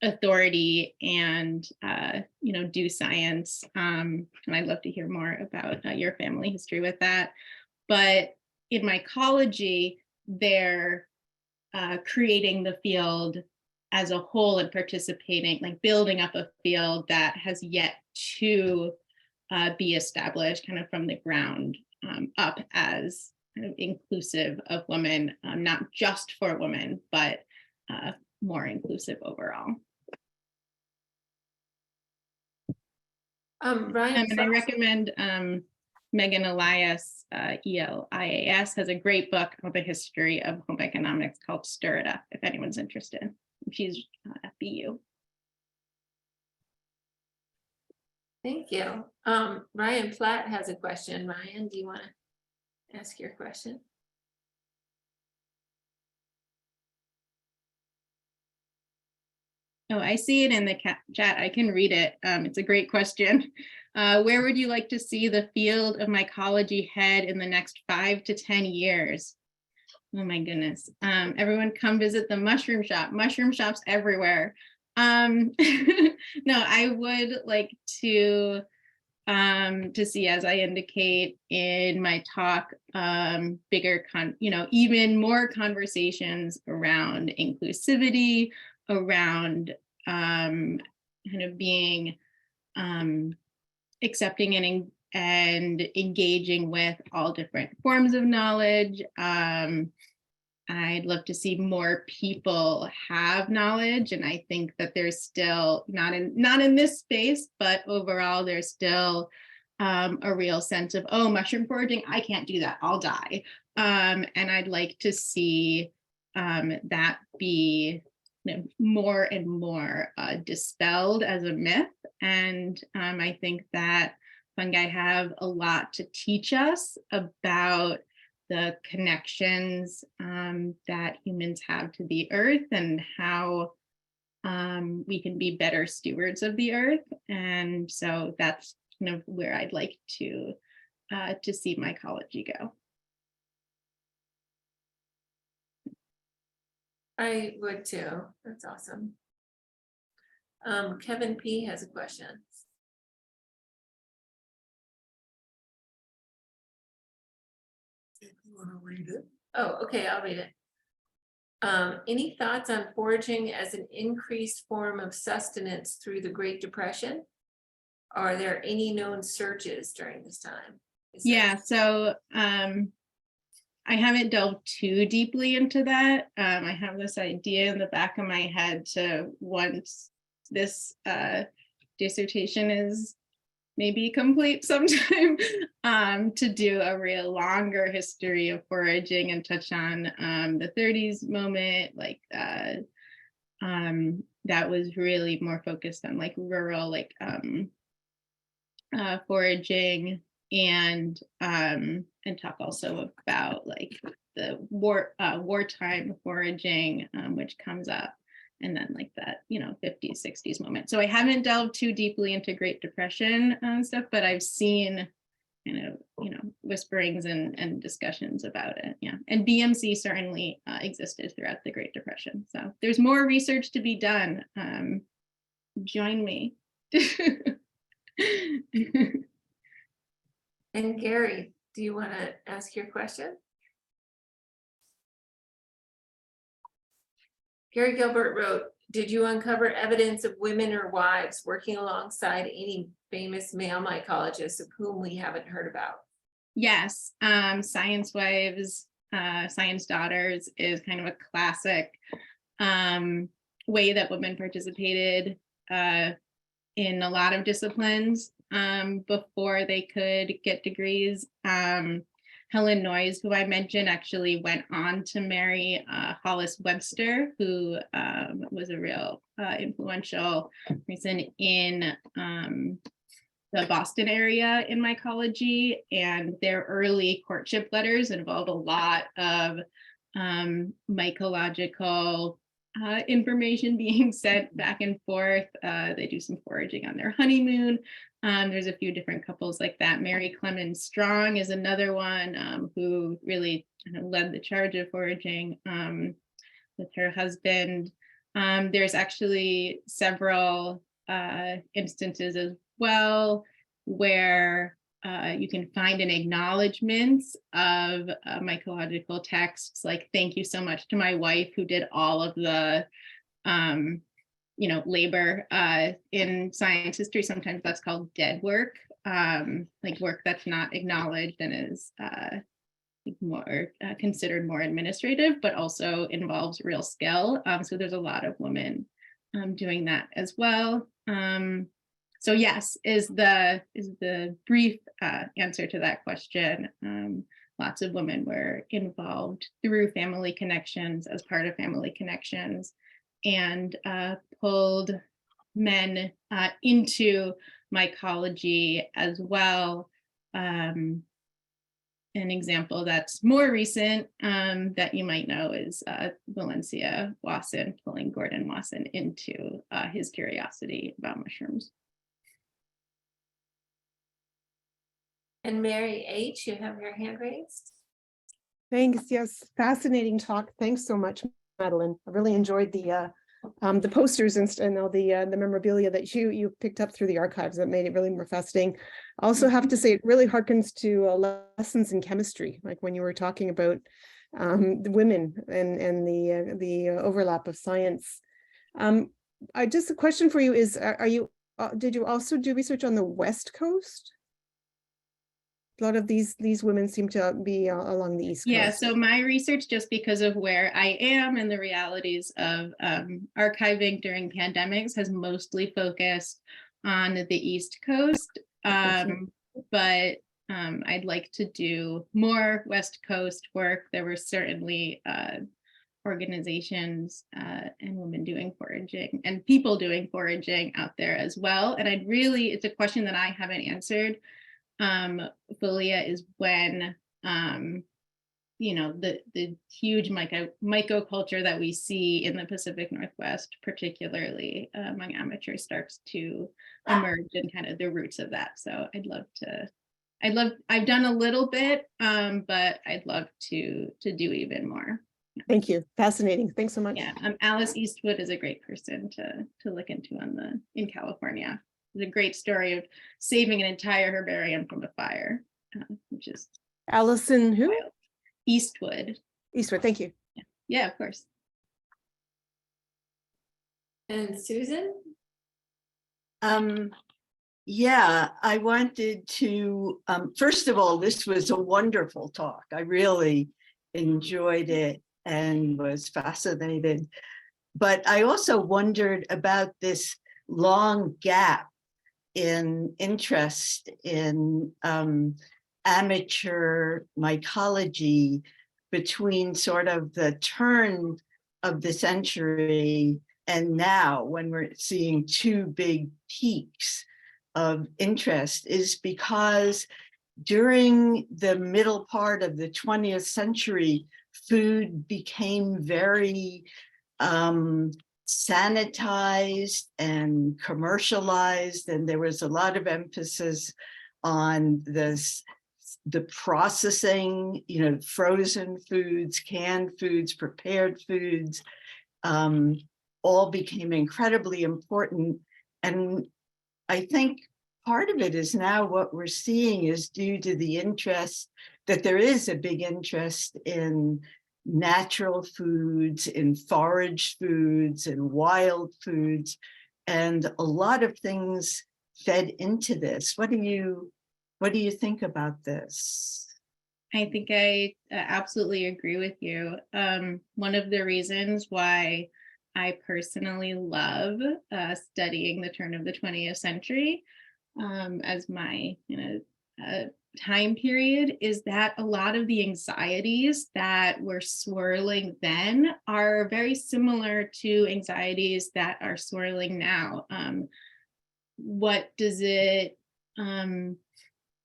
authority and do science. And I'd love to hear more about your family history with that. But in mycology, they're creating the field as a whole and participating, like building up a field that has yet to be established kind of from the ground up as kind of inclusive of women, not just for women, but more inclusive overall. Ryan, And I recommend Megan Elias, ELIAS, has a great book on the history of home economics called Stir It Up, if anyone's interested. She's at BU. thank you. Ryan Platt has a question. Ryan, do you want to ask your question? Oh, I see it in the chat. I can read it. It's a great question. Where would you like to see the field of mycology head in the next 5 to 10 years? Oh my goodness. Everyone come visit the mushroom shop. Mushroom shops everywhere. No, I would like to see, as I indicate in my talk, bigger, even more conversations around inclusivity, around kind of being accepting and engaging with all different forms of knowledge. I'd love to see more people have knowledge, and I think that there's still not in this space, but overall there's still a real sense of, oh, mushroom foraging, I can't do that, I'll die. And I'd like to see that be more and more dispelled as a myth. And I think that fungi have a lot to teach us about the connections that humans have to the earth and how we can be better stewards of the earth. And so that's kind of where I'd like to see mycology go. I would too. That's awesome. Kevin P has a question. If you want to read it. Oh, okay, I'll read it. Any thoughts on foraging as an increased form of sustenance through the Great Depression? Are there any known searches during this time? Yeah, so I haven't delved too deeply into that. I have this idea in the back of my head to, once this dissertation is maybe complete sometime, to do a real longer history of foraging and touch on the 30s moment, like that was really more focused on like rural, like foraging, and talk also about like the wartime foraging, which comes up, and then like that 50s 60s moment. So I haven't delved too deeply into Great Depression stuff, but I've seen kind of, whisperings and discussions about it. Yeah. And BMC certainly existed throughout the Great Depression. So there's more research to be done. Join me. And Gary, do you want to ask your question? Gary Gilbert wrote, did you uncover evidence of women or wives working alongside any famous male mycologists of whom we haven't heard about? Yes, Science Wives, Science Daughters is kind of a classic way that women participated in a lot of disciplines before they could get degrees. Helen Noyes, who I mentioned, actually went on to marry Hollis Webster, who was a real influential person in the Boston area in mycology, and their early courtship letters involved a lot of mycological information being sent back and forth. They do some foraging on their honeymoon. There's a few different couples like that. Mary Clemens Strong is another one who really led the charge of foraging with her husband. There's actually several instances as well where you can find an acknowledgement of mycological texts, like "Thank you so much to my wife who did all of the labor." In science history, sometimes that's called dead work, like work that's not acknowledged and is more considered more administrative, but also involves real skill. So there's a lot of women doing that as well. So yes, is the brief answer to that question. Lots of women were involved through family connections, as part of family connections, and pulled men into mycology as well. An example that's more recent that you might know is Valencia Wasson, pulling Gordon Wasson into his curiosity about mushrooms. And Mary H., you have your hand raised. Thanks. Yes, fascinating talk. Thanks so much, Madeline. I really enjoyed the posters and all the memorabilia that you picked up through the archives. That made it really more fascinating. I also have to say it really harkens to lessons in chemistry, like when you were talking about the women and the overlap of science. I just a question for you is: did you also do research on the West Coast? A lot of these women seem to be along the East Coast. Yeah, so my research, just because of where I am and the realities of archiving during pandemics, has mostly focused on the East Coast. But I'd like to do more West Coast work. There were certainly organizations and women doing foraging and people doing foraging out there as well. And it's a question that I haven't answered. Philia is when the huge mycoculture that we see in the Pacific Northwest, particularly among amateurs, starts to emerge, and kind of the roots of that. So I've done a little bit, but I'd love to do even more. Thank you. Fascinating. Thanks so much. Yeah, Alice Eastwood is a great person to look into in California. It's a great story of saving an entire herbarium from a fire, which is Allison who? wild. Eastwood. Eastwood, thank you. Yeah, of course. And Susan? Yeah, I wanted to, first of all, this was a wonderful talk. I really enjoyed it and was fascinated. But I also wondered about this long gap in interest in amateur mycology between sort of the turn of the century and now, when we're seeing two big peaks of interest, is because during the middle part of the 20th century, food became very sanitized and commercialized, and there was a lot of emphasis on this the processing, you know, frozen foods, canned foods, prepared foods, all became incredibly important. And I think part of it is now what we're seeing is due to the interest that there is a big interest in natural foods, in forage foods, and wild foods, and a lot of things fed into this. What do you think about this? I think I absolutely agree with you. One of the reasons why I personally love studying the turn of the 20th century as my time period is that a lot of the anxieties that were swirling then are very similar to anxieties that are swirling now. What does it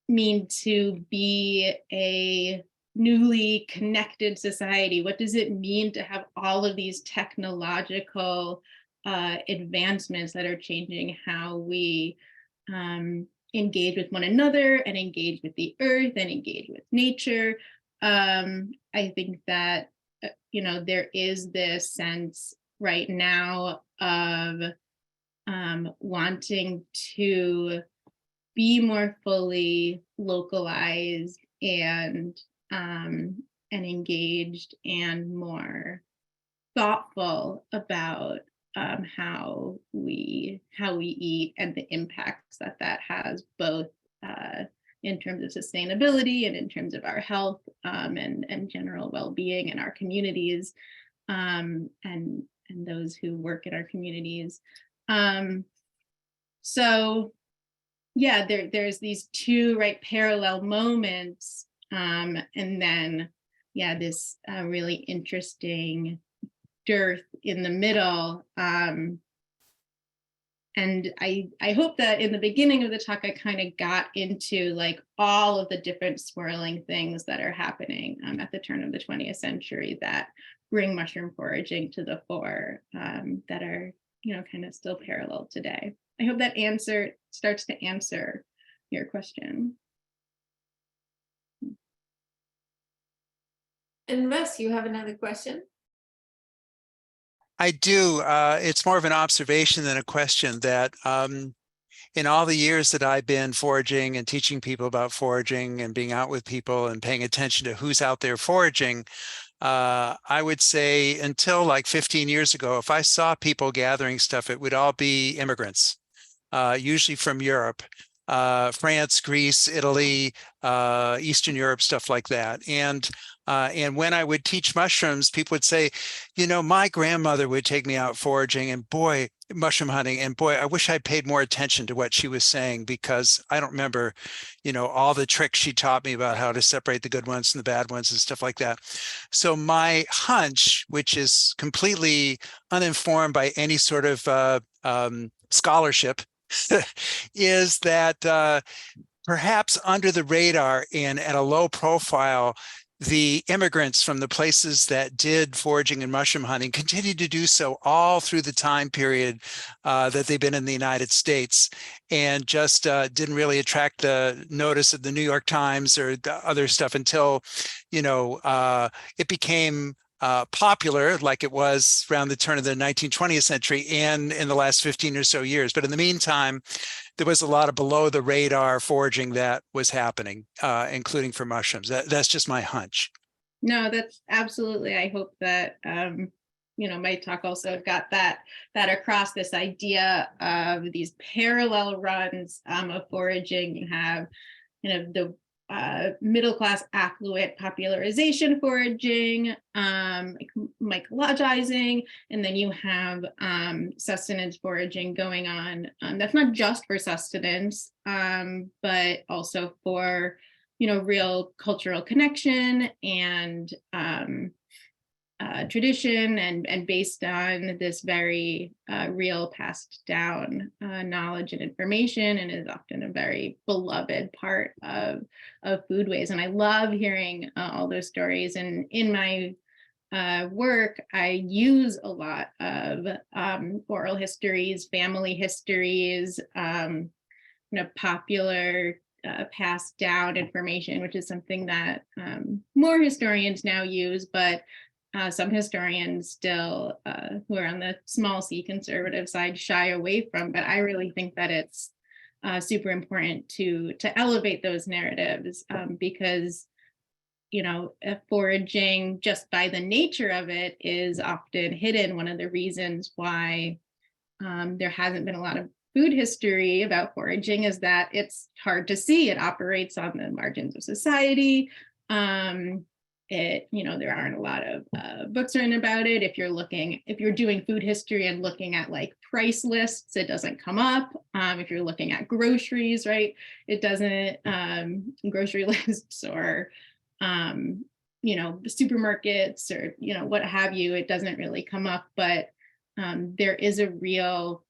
mean to be a newly connected society? What does it mean to have all of these technological advancements that are changing how we engage with one another and engage with the earth and engage with nature? I think that, there is this sense right now of wanting to be more fully localized and engaged and more thoughtful about how we eat and the impacts that has both in terms of sustainability and in terms of our health and general well-being in our communities and those who work in our communities. So yeah, there's these two parallel moments, and then this really interesting dearth in the middle. And I hope that in the beginning of the talk I kind of got into all of the different swirling things that are happening at the turn of the 20th century that bring mushroom foraging to the fore, that are kind of still parallel today. I hope that answer starts to answer your question. And Russ, you have another question? I do. It's more of an observation than a question that in all the years that I've been foraging and teaching people about foraging and being out with people and paying attention to who's out there foraging, I would say until 15 years ago, if I saw people gathering stuff, it would all be immigrants. Usually from Europe, France, Greece, Italy, Eastern Europe, stuff like that. And when I would teach mushrooms, people would say, my grandmother would take me out foraging and boy, mushroom hunting. And boy, I wish I paid more attention to what she was saying because I don't remember, all the tricks she taught me about how to separate the good ones from the bad ones and stuff like that. So my hunch, which is completely uninformed by any sort of scholarship, is that perhaps under the radar and at a low profile, the immigrants from the places that did foraging and mushroom hunting continued to do so all through the time period that they've been in the United States, and just didn't really attract the notice of the New York Times or the other stuff until, it became popular like it was around the turn of the 20th century and in the last 15 or so years. But in the meantime, there was a lot of below the radar foraging that was happening, including for mushrooms. That's just my hunch. No, that's absolutely. I hope that, my talk also got that across, this idea of these parallel runs of foraging. You have, the middle-class affluent popularization foraging, mycologizing, and then you have sustenance foraging going on. That's not just for sustenance, but also for, real cultural connection and tradition and based on this very real passed down knowledge and information, and is often a very beloved part of foodways. And I love hearing all those stories. And in my work, I use a lot of oral histories, family histories, popular pass down information, which is something that more historians now use, but some historians still, who are on the small c conservative side, shy away from. But I really think that it's super important to elevate those narratives, because foraging, just by the nature of it, is often hidden. One of the reasons why there hasn't been a lot of food history about foraging is that it's hard to see. It operates on the margins of society. There aren't a lot of books written about it. If you're doing food history and looking at like price lists, it doesn't come up. If you're looking at groceries, right, it doesn't, grocery lists, or supermarkets, or what have you, it doesn't really come up. But there is a real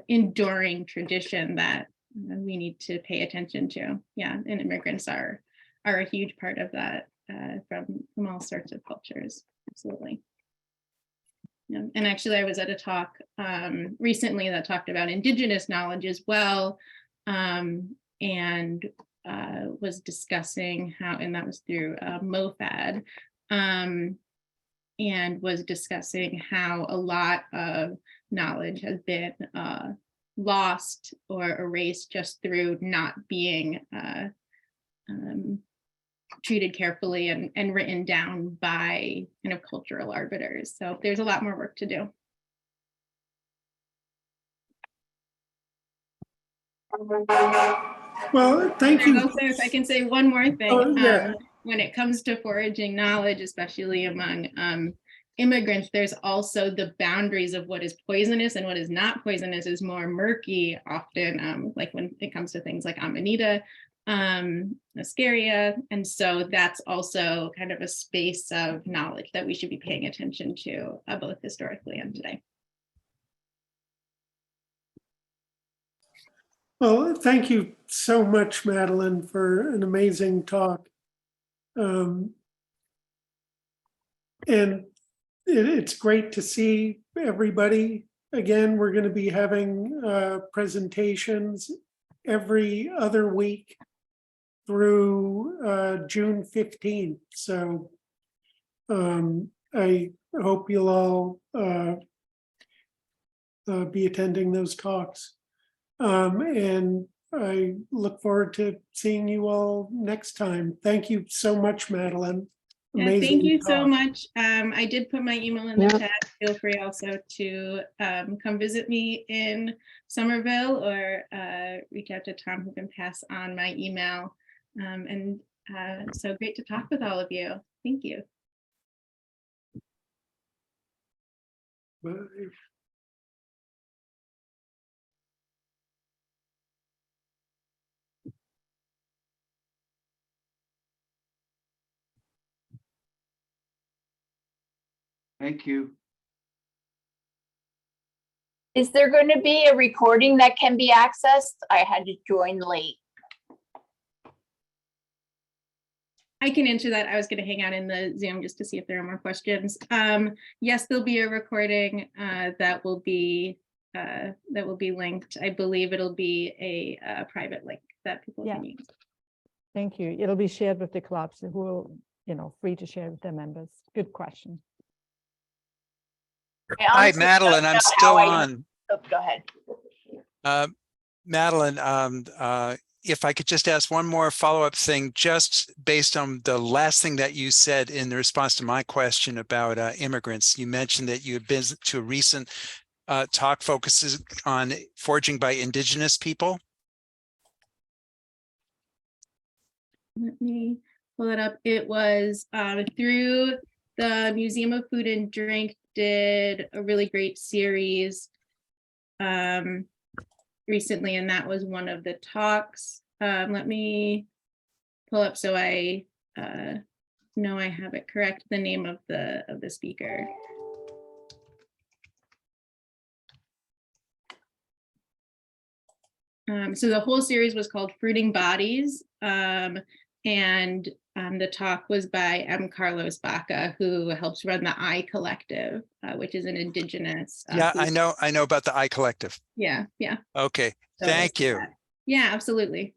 enduring tradition that we need to pay attention to. Yeah, and immigrants are a huge part of that, from all sorts of cultures. Absolutely. Yeah. And actually, I was at a talk recently that talked about Indigenous knowledge as well, and was discussing how, and that was through MoFad, and was discussing how a lot of knowledge has been lost or erased just through not being treated carefully and written down by kind of cultural arbiters. So there's a lot more work to do. Well, thank you. Also, if I can say one more thing, Oh, yeah. When it comes to foraging knowledge, especially among immigrants, there's also the boundaries of what is poisonous and what is not poisonous is more murky often, like when it comes to things like Amanita, Ascaria. And so that's also kind of a space of knowledge that we should be paying attention to, both historically and today. Well, thank you so much, Madeline, for an amazing talk. And it's great to see everybody. Again, we're going to be having presentations every other week through June 15th. So I hope you'll all be attending those talks. And I look forward to seeing you all next time. Thank you so much, Madeline. Yeah, thank you so much. I did put my email in the chat. Feel free also to come visit me in Somerville, or reach out to Tom, who can pass on my email. So great to talk with all of you. Thank you. Bye. Thank you. Is there going to be a recording that can be accessed? I had to join late. I can answer that. I was going to hang out in the Zoom just to see if there are more questions. Yes, there'll be a recording that will be linked. I believe it'll be a private link that people can use. Thank you. It'll be shared with the clubs who will, free to share with their members. Good question. Hi, Madeline, I'm still on. Oh, go ahead. Madeline, if I could just ask one more follow-up thing, just based on the last thing that you said in the response to my question about immigrants. You mentioned that you had been to a recent talk focuses on foraging by Indigenous people. Let me pull it up. It was through the Museum of Food and Drink, did a really great series recently, and that was one of the talks. Let me pull up so I know I have it correct, the name of the speaker. So the whole series was called Fruiting Bodies, and the talk was by M. Carlos Baca, who helps run the I Collective, which is an Indigenous. Yeah, I know about the I Collective. Yeah. Okay, So thank you. yeah, absolutely.